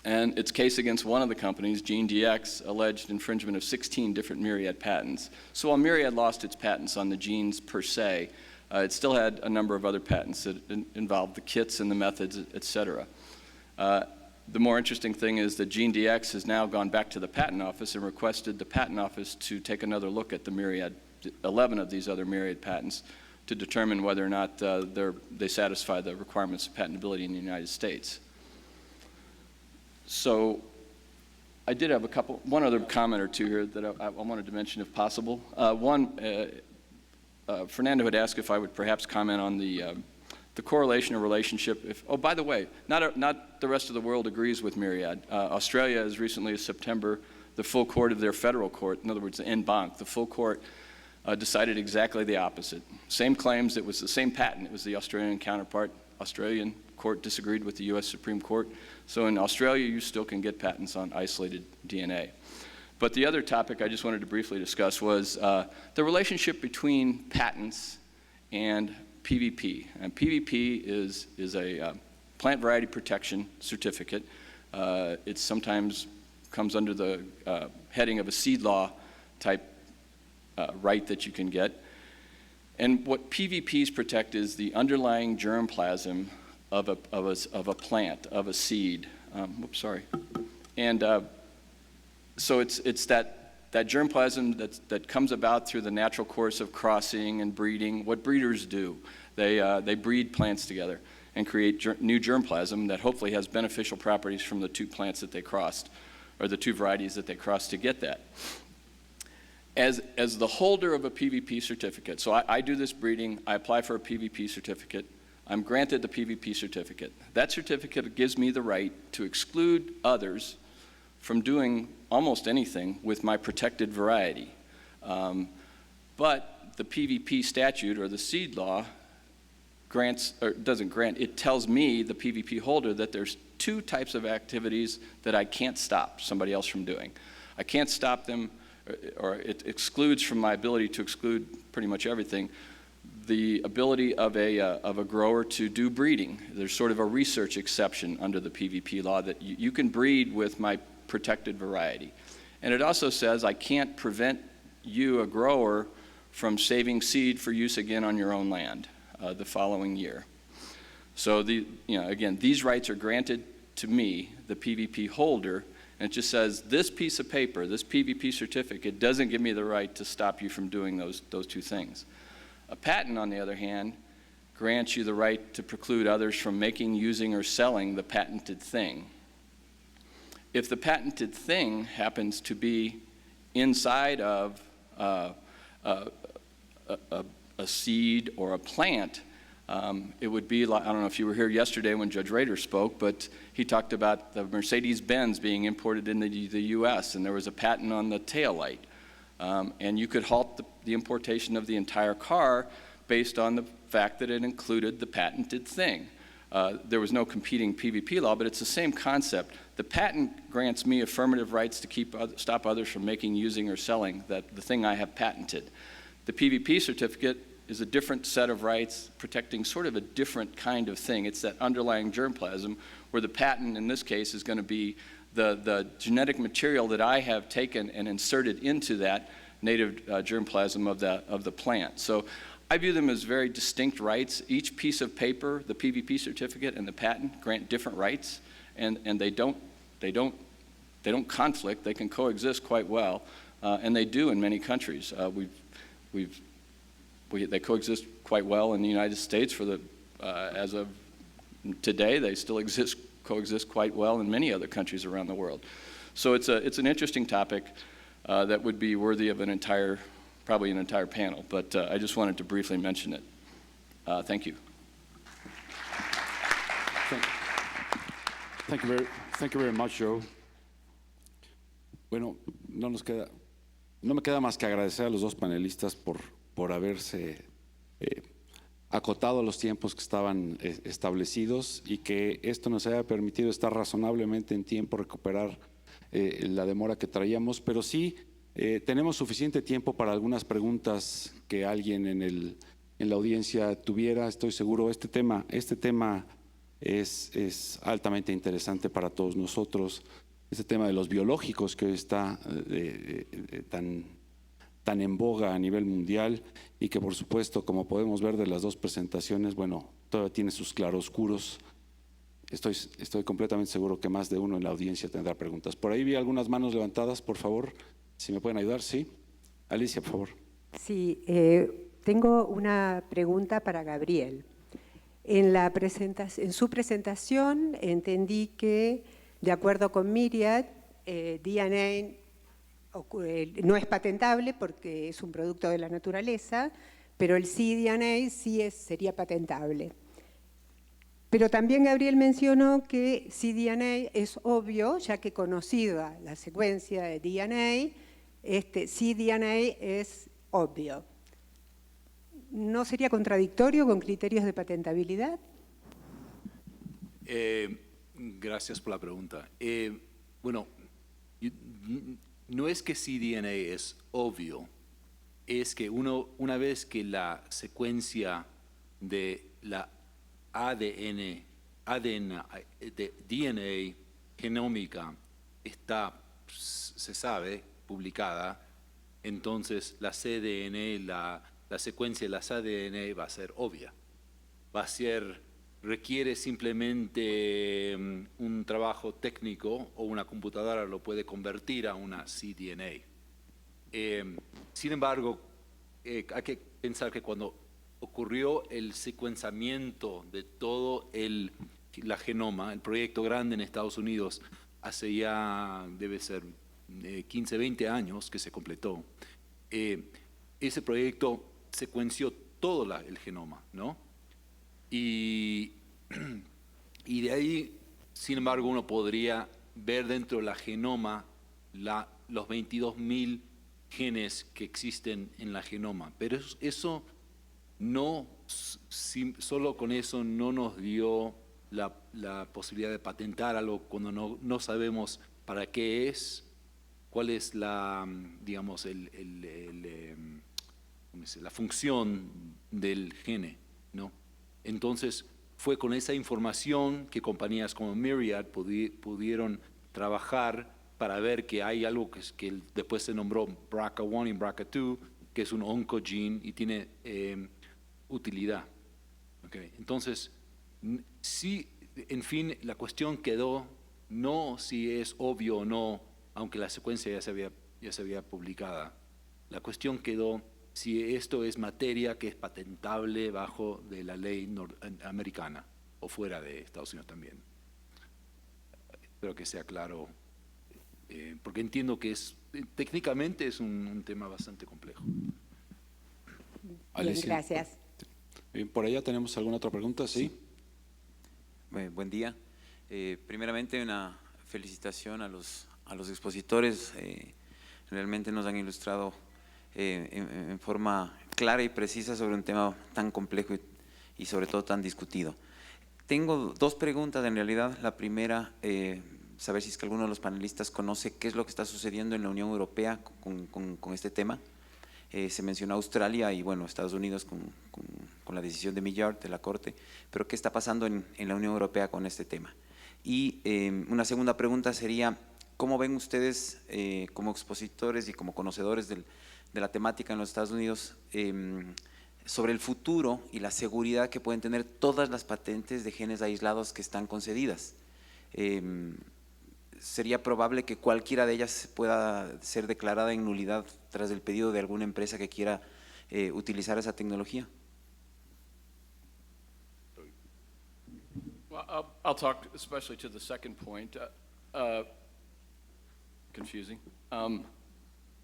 and its case against one of the companies, GeneDx, alleged infringement of 16 different Myriad patents. So while Myriad lost its patents on the genes per se, it still had a number of other patents that involved the kits and the methods, et cetera. The more interesting thing is that GeneDx has now gone back to the Patent Office and requested the Patent Office to take another look at the Myriad, 11 of these other Myriad patents, to determine whether or not they satisfy the requirements of patentability in the United States. So I did have one other comment or two here that I wanted to mention if possible. Fernando had asked if I would perhaps comment on the correlation or relationship. Oh, by the way, not the rest of the world agrees with Myriad. Australia, as recently as September, the full court of their federal court, in other words, the en banc, the full court decided exactly the opposite. Same claims, it was the same patent, it was the Australian counterpart. Australian court disagreed with the US Supreme Court. So in Australia, you still can get patents on isolated DNA. But the other topic I just wanted to briefly discuss was the relationship between patents and PVP. And PVP is a plant variety protection certificate. It sometimes comes under the heading of a seed law type right that you can get. And what PVPs protect is the underlying germplasm of a plant, of a seed. And so it's that germplasm that comes about through the natural course of crossing and breeding. What breeders do, they breed plants together and create new germplasm that hopefully has beneficial properties from the two plants that they crossed, or the two varieties that they crossed to get that. As the holder of a PVP certificate, so I do this breeding, I apply for a PVP certificate, I'm granted the PVP certificate. That certificate gives me the right to exclude others from doing almost anything with my protected variety. But the PVP statute or the seed law it tells me, the PVP holder, that there's two types of activities that I can't stop somebody else from doing. I can't stop them, or it excludes from my ability to exclude pretty much everything, the ability of a grower to do breeding. There's sort of a research exception under the PVP law that you can breed with my protected variety. And it also says I can't prevent you, a grower, from saving seed for use again on your own land the following year. So again, these rights are granted to me, the PVP holder, and it just says this piece of paper, this PVP certificate, doesn't give me the right to stop you from doing those two things. A patent, on the other hand, grants you the right to preclude others from making, using, or selling the patented thing. If the patented thing happens to be inside of a seed or a plant, it would be like, I don't know if you were here yesterday when Judge Rader spoke, but he talked about the Mercedes-Benz being imported into the U.S., and there was a patent on the taillight. And you could halt the importation of the entire car based on the fact that it included the patented thing. There was no competing PVP law, but it's the same concept. The patent grants me affirmative rights to stop others from making, using, or selling the thing I have patented. The PVP certificate is a different set of rights protecting sort of a different kind of thing. It's that underlying germplasm where the patent in this case is going to be the genetic material that I have taken and inserted into that native germplasm of the plant. So I view them as very distinct rights. Each piece of paper, the PVP certificate and the patent, grant different rights, and they don't conflict. They can coexist quite well, and they do in many countries. They coexist quite well in the United States. As of today, they still coexist quite well in many other countries around the world. So it's an interesting topic that would be worthy of probably an entire panel, but I just wanted to briefly mention it. Thank you. Thank you very much, Joe. Bueno, no me queda más que agradecer a los dos panelistas por haberse acotado a los tiempos que estaban establecidos y que esto nos haya permitido estar razonablemente en tiempo, recuperar la demora que traíamos, pero sí tenemos suficiente tiempo para algunas preguntas que alguien en la audiencia tuviera. Estoy seguro, este tema es altamente interesante para todos nosotros. Este tema de los biológicos que hoy está tan en boga a nivel mundial y que por supuesto, como podemos ver de las dos presentaciones, bueno, todavía tiene sus claroscuros. Estoy completamente seguro que más de uno en la audiencia tendrá preguntas. Por ahí vi algunas manos levantadas, por favor, si me pueden ayudar. Sí, Alicia, por favor. Sí, tengo una pregunta para Gabriel. En su presentación entendí que, de acuerdo con Myriad, DNA no es patentable porque es un producto de la naturaleza, pero el cDNA sí sería patentable. Pero también Gabriel mencionó que cDNA es obvio, ya que conocida la secuencia de DNA, cDNA es obvio. ¿No sería contradictorio con criterios de patentabilidad? Gracias por la pregunta. Bueno, no es que cDNA es obvio, es que una vez que la secuencia de la de DNA genómica se sabe, publicada, entonces la cDNA, la secuencia de las ADN va a ser obvia. Requiere simplemente un trabajo técnico o una computadora lo puede convertir a una cDNA. Sin embargo, hay que pensar que cuando ocurrió el secuenciamiento de todo la genoma, el proyecto grande en Estados Unidos, hace ya, debe ser 15, 20 años que se completó, ese proyecto secuenció todo el genoma, ¿no? Y de ahí, sin embargo, uno podría ver dentro de la genoma los 22.000 genes que existen en la genoma. Pero eso no, solo con eso no nos dio la posibilidad de patentar algo cuando no sabemos para qué es, cuál es la función del gene, ¿no? Entonces, fue con esa información que compañías como Myriad pudieron trabajar para ver que hay algo que después se nombró BRCA1 y BRCA2, que es un oncogene y tiene utilidad. Okay. Entonces, sí, en fin, la cuestión quedó no si es obvio o no, aunque la secuencia ya se había publicada. La cuestión quedó si esto es materia que es patentable bajo de la ley americana o fuera de Estados Unidos también. Espero que sea claro, porque entiendo que técnicamente es un tema bastante complejo. Alicia. gracias. Bien, por allá tenemos alguna otra pregunta, ¿sí? Buen día. Primeramente, una felicitación a los expositores. Realmente nos han ilustrado en forma clara y precisa sobre un tema tan complejo y sobre todo tan discutido. Tengo dos preguntas en realidad. La primera, saber si es que alguno de los panelistas conoce qué es lo que está sucediendo en la Unión Europea con este tema. Se mencionó Australia y bueno, Estados Unidos con la decisión de Millard, de la Corte, pero ¿qué está pasando en la Unión Europea con este tema? Y una segunda pregunta sería, ¿cómo ven ustedes como expositores y como conocedores de la temática en los Estados Unidos sobre el futuro y la seguridad que pueden tener todas las patentes de genes aislados que están concedidas? ¿Sería probable que cualquiera de ellas pueda ser declarada en nulidad tras el pedido de alguna empresa que quiera utilizar esa tecnología? Well, I'll talk especially to the second point. Confusing.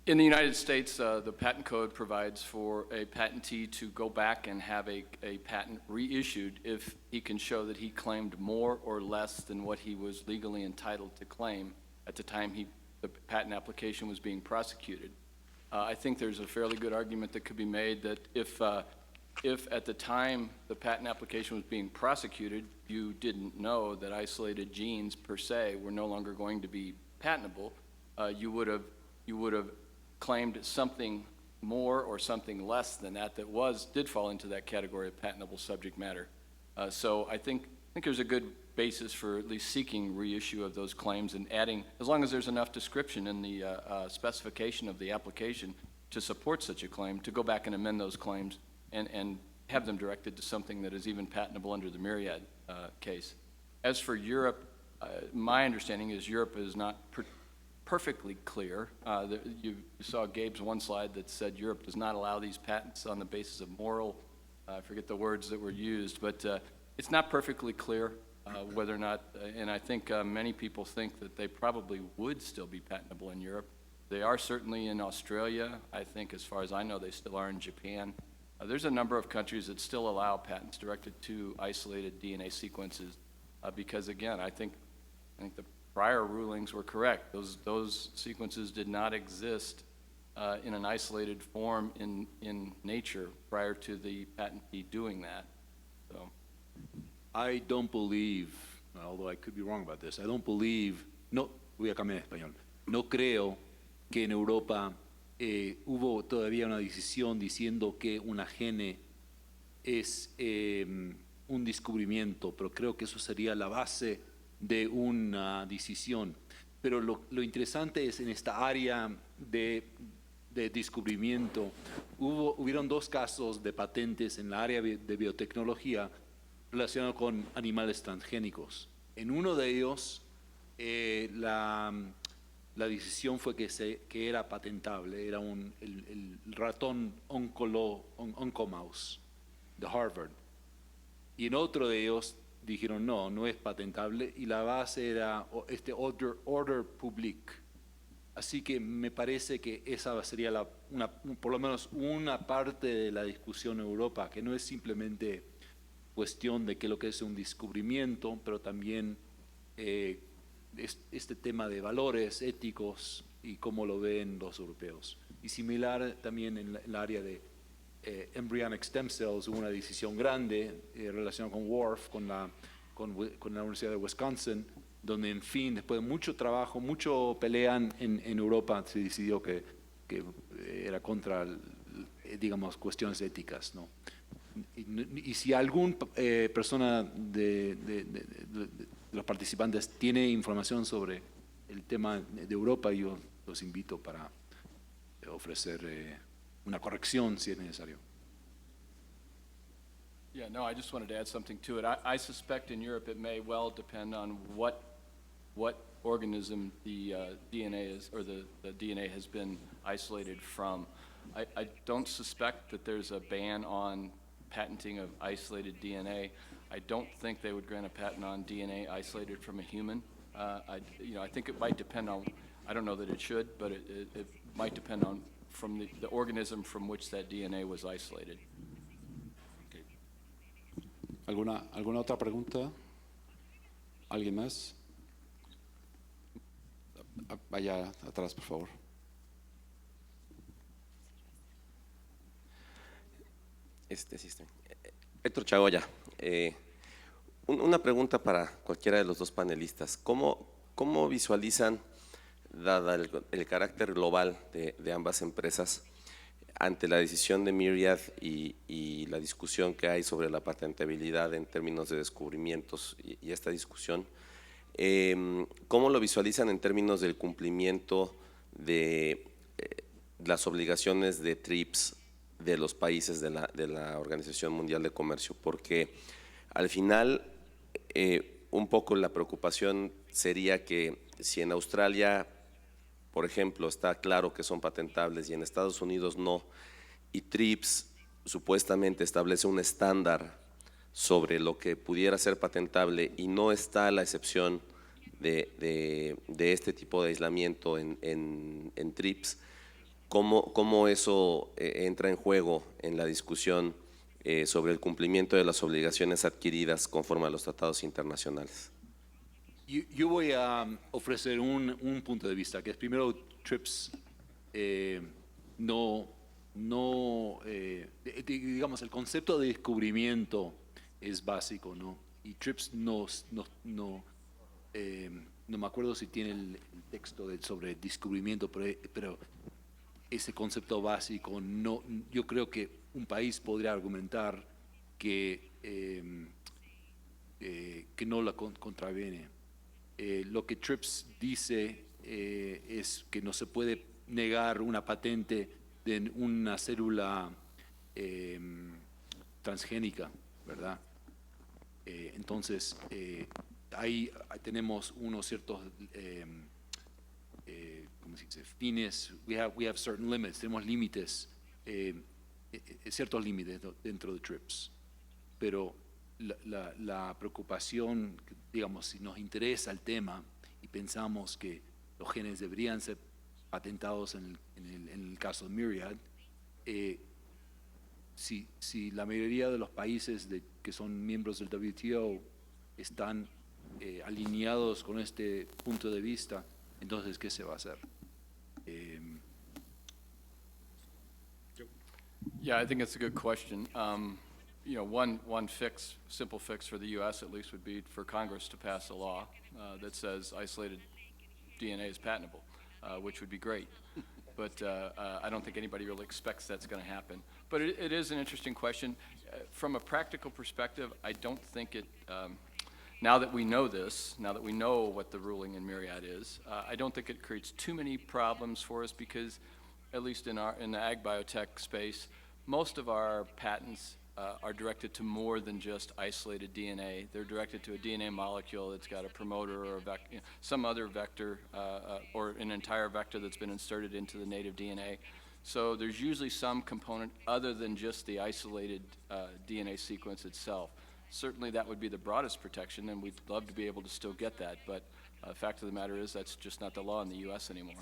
In the United States, the patent code provides for a patentee to go back and have a patent reissued if he can show that he claimed more or less than what he was legally entitled to claim at the time the patent application was being prosecuted. I think there's a fairly good argument that could be made that if at the time the patent application was being prosecuted, you didn't know that isolated genes per se were no longer going to be patentable, you would have claimed something more or something less than that did fall into that category of patentable subject matter. So I think there's a good basis for at least seeking reissue of those claims and adding, as long as there's enough description in the specification of the application to support such a claim, to go back and amend those claims and have them directed to something that is even patentable under the Myriad case. As for Europe, my understanding is Europe is not perfectly clear. You saw Gabe's one slide that said Europe does not allow these patents on the basis of moral, I forget the words that were used, but it's not perfectly clear whether or not, and I think many people think that they probably would still be patentable in Europe. They are certainly in Australia. I think, as far as I know, they still are in Japan. There's a number of countries that still allow patents directed to isolated DNA sequences because, again, I think the prior rulings were correct. Those sequences did not exist in an isolated form in nature prior to the patentee doing that. So, I don't believe, although I could be wrong about this, I don't believe, no, voy a cambiar en español, no creo que en Europa hubo todavía una decisión diciendo que una gene es un descubrimiento, pero creo que eso sería la base de una decisión. Pero lo interesante es en esta área de descubrimiento, hubieron dos casos de patentes en la área de biotecnología relacionados con animales transgénicos. En uno de ellos, la decisión fue que era patentable, era el ratón Oncomouse de Harvard. Y en otro de ellos dijeron no es patentable, y la base era order public. Así que me parece que esa sería por lo menos una parte de la discusión en Europa, que no es simplemente cuestión de qué es lo que es un descubrimiento, pero también este tema de valores éticos y cómo lo ven los europeos. Y similar también en el área de embryonic stem cells, hubo una decisión grande relacionada con WRF, con la Universidad de Wisconsin, donde en fin, después de mucho trabajo, mucho pelean en Europa, se decidió que era contra, digamos, cuestiones éticas, ¿no? Y si alguna persona de los participantes tiene información sobre el tema de Europa, yo los invito para ofrecer una corrección si es necesario. yeah, no, I just wanted to add something to it. I suspect in Europe it may well depend on what organism the DNA is, or the DNA has been isolated from. I don't suspect that there's a ban on patenting of isolated DNA. I don't think they would grant a patent on DNA isolated from a human. I think it might depend on, I don't know that it should, but it might depend on from the organism from which that DNA was isolated. ¿Alguna otra pregunta? ¿Alguien más? Allá atrás, por favor. Sí estoy. Héctor Chagoya. Una pregunta para cualquiera de los dos panelistas. ¿Cómo visualizan, dada el carácter global de ambas empresas, ante la decisión de Myriad y la discusión que hay sobre la patentabilidad en términos de descubrimientos y esta discusión, cómo lo visualizan en términos del cumplimiento de las obligaciones de TRIPS de los países de la Organización Mundial de Comercio? Porque al final un poco la preocupación sería que si en Australia, por ejemplo, está claro que son patentables y en Estados Unidos no, y TRIPS supuestamente establece un estándar sobre lo que pudiera ser patentable y no está la excepción de este tipo de aislamiento en TRIPS, ¿cómo eso entra en juego en la discusión sobre el cumplimiento de las obligaciones adquiridas conforme a los tratados internacionales? Yo voy a ofrecer un punto de vista, que es primero TRIPS digamos, el concepto de descubrimiento es básico, ¿no? Y TRIPS no me acuerdo si tiene el texto sobre descubrimiento, pero ese concepto básico, yo creo que un país podría argumentar que no la contraviene. Lo que TRIPS dice es que no se puede negar una patente de una célula transgénica, ¿verdad? Entonces, ahí tenemos unos ciertos ¿cómo se dice? Fines. We have certain limits. Tenemos límites, ciertos límites dentro de TRIPS. Pero la preocupación, digamos, si nos interesa el tema y pensamos que los genes deberían ser patentados en el caso de Myriad, si la mayoría de los países que son miembros del WTO están alineados con este punto de vista, entonces, ¿qué se va a hacer? Yeah, I think it's a good question. You know, one simple fix for the U.S. at least would be for Congress to pass a law that says isolated DNA is patentable, which would be great. But I don't think anybody really expects that's going to happen. But it is an interesting question. From a practical perspective, I don't think it, now that we know this, now that we know what the ruling in Myriad is, I don't think it creates too many problems for us because, at least in the ag biotech space, most of our patents are directed to more than just isolated DNA. They're directed to a DNA molecule that's got a promoter or some other vector or an entire vector that's been inserted into the native DNA. So there's usually some component other than just the isolated DNA sequence itself. Certainly that would be the broadest protection, and we'd love to be able to still get that, but the fact of the matter is that's just not the law in the U.S. anymore.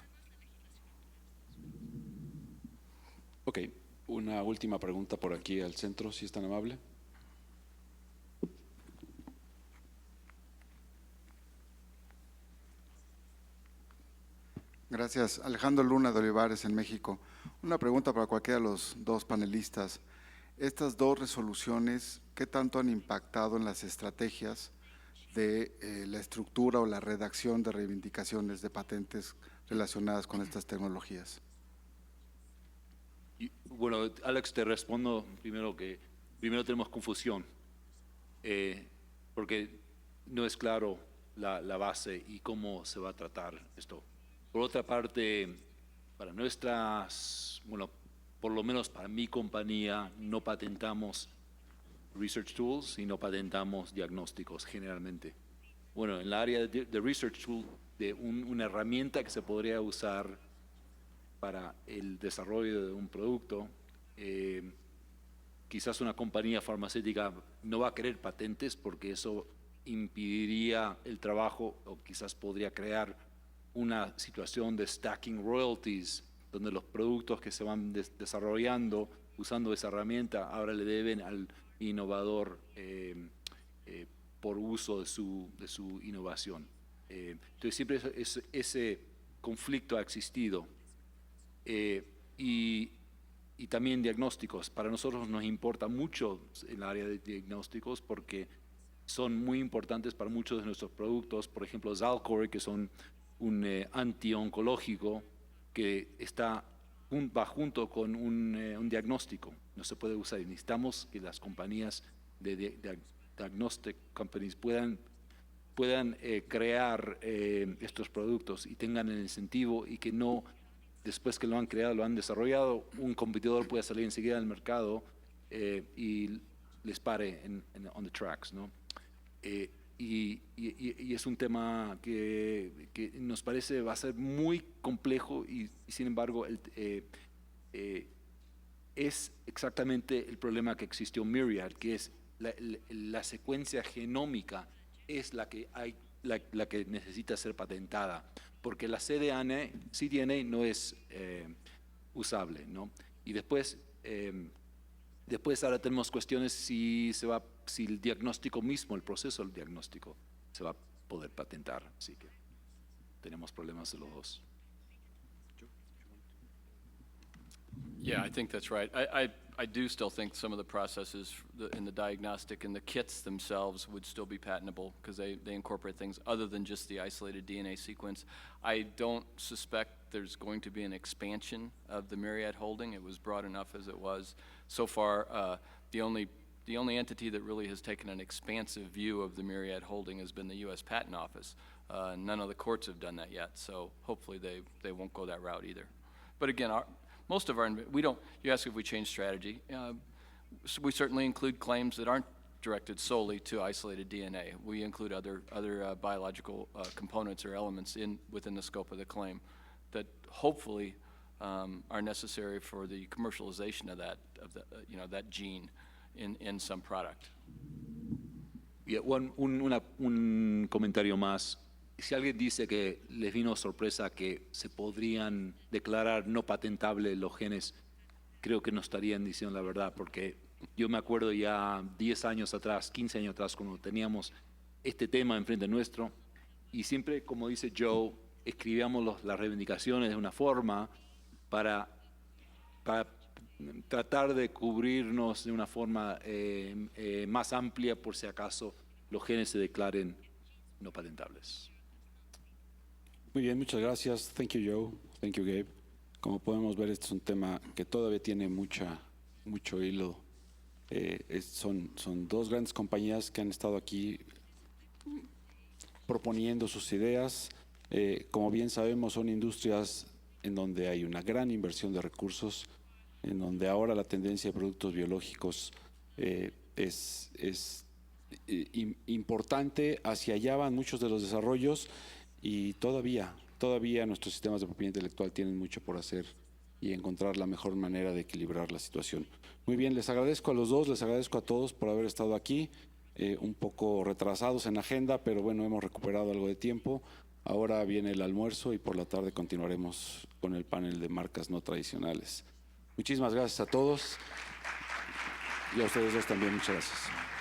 Ok, una última pregunta por aquí al centro, si es tan amable. Gracias. Alejandro Luna de Olivares, en México. Una pregunta para cualquiera de los dos panelistas. Estas dos resoluciones, ¿qué tanto han impactado en las estrategias de la estructura o la redacción de reivindicaciones de patentes relacionadas con estas tecnologías? Bueno, Alex, te respondo primero que tenemos confusión, porque no es claro la base y cómo se va a tratar esto. Por otra parte, para nuestras, bueno, por lo menos para mi compañía, no patentamos research tools y no patentamos diagnósticos generalmente. Bueno, en el área de research tool, de una herramienta que se podría usar para el desarrollo de un producto, quizás una compañía farmacéutica no va a querer patentes porque eso impediría el trabajo o quizás podría crear una situación de stacking royalties donde los productos que se van desarrollando usando esa herramienta ahora le deben al innovador por uso de su innovación. Entonces siempre ese conflicto ha existido. Y también diagnósticos. Para nosotros nos importa mucho el área de diagnósticos porque son muy importantes para muchos de nuestros productos. Por ejemplo, Zalcor, que son un antioncológico que va junto con un diagnóstico. No se puede usar. Necesitamos que las compañías de diagnostic companies puedan crear estos productos y tengan el incentivo y que no, después que lo han creado, lo han desarrollado, un competidor pueda salir enseguida al mercado y les pare on the tracks, ¿no? Y es un tema que nos parece va a ser muy complejo y sin embargo es exactamente el problema que existió en Myriad, que es la secuencia genómica es la que necesita ser patentada, porque la cDNA no es usable, ¿no? Y después ahora tenemos cuestiones si el diagnóstico mismo, el proceso del diagnóstico, se va a poder patentar. Así que tenemos problemas de los dos. Yeah, I think that's right. I do still think some of the processes in the diagnostic and the kits themselves would still be patentable because they incorporate things other than just the isolated DNA sequence. I don't suspect there's going to be an expansion of the Myriad holding. It was broad enough as it was. So far, the only entity that really has taken an expansive view of the Myriad holding has been the U.S. Patent Office. None of the courts have done that yet, so hopefully they won't go that route either. But again, most of our, you ask if we change strategy. So we certainly include claims that aren't directed solely to isolated DNA. We include other biological components or elements within the scope of the claim that hopefully are necessary for the commercialization of that gene in some product. Yeah, un comentario más. Si alguien dice que les vino sorpresa que se podrían declarar no patentables los genes, creo que no estarían diciendo la verdad, porque yo me acuerdo ya 10 años atrás, 15 años atrás, cuando teníamos este tema enfrente nuestro, y siempre, como dice Joe, escribíamos las reivindicaciones de una forma para tratar de cubrirnos de una forma más amplia por si acaso los genes se declaren no patentables. Muy bien, muchas gracias. Thank you, Joe. Thank you, Gabe. Como podemos ver, este es un tema que todavía tiene mucho hilo. Son dos grandes compañías que han estado aquí proponiendo sus ideas. Como bien sabemos, son industrias en donde hay una gran inversión de recursos, en donde ahora la tendencia de productos biológicos es importante. Hacia allá van muchos de los desarrollos y todavía nuestros sistemas de propiedad intelectual tienen mucho por hacer y encontrar la mejor manera de equilibrar la situación. Muy bien, les agradezco a los dos, les agradezco a todos por haber estado aquí, un poco retrasados en agenda, pero bueno, hemos recuperado algo de tiempo. Ahora viene el almuerzo y por la tarde continuaremos con el panel de marcas no tradicionales. Muchísimas gracias a todos y a ustedes dos también, muchas gracias.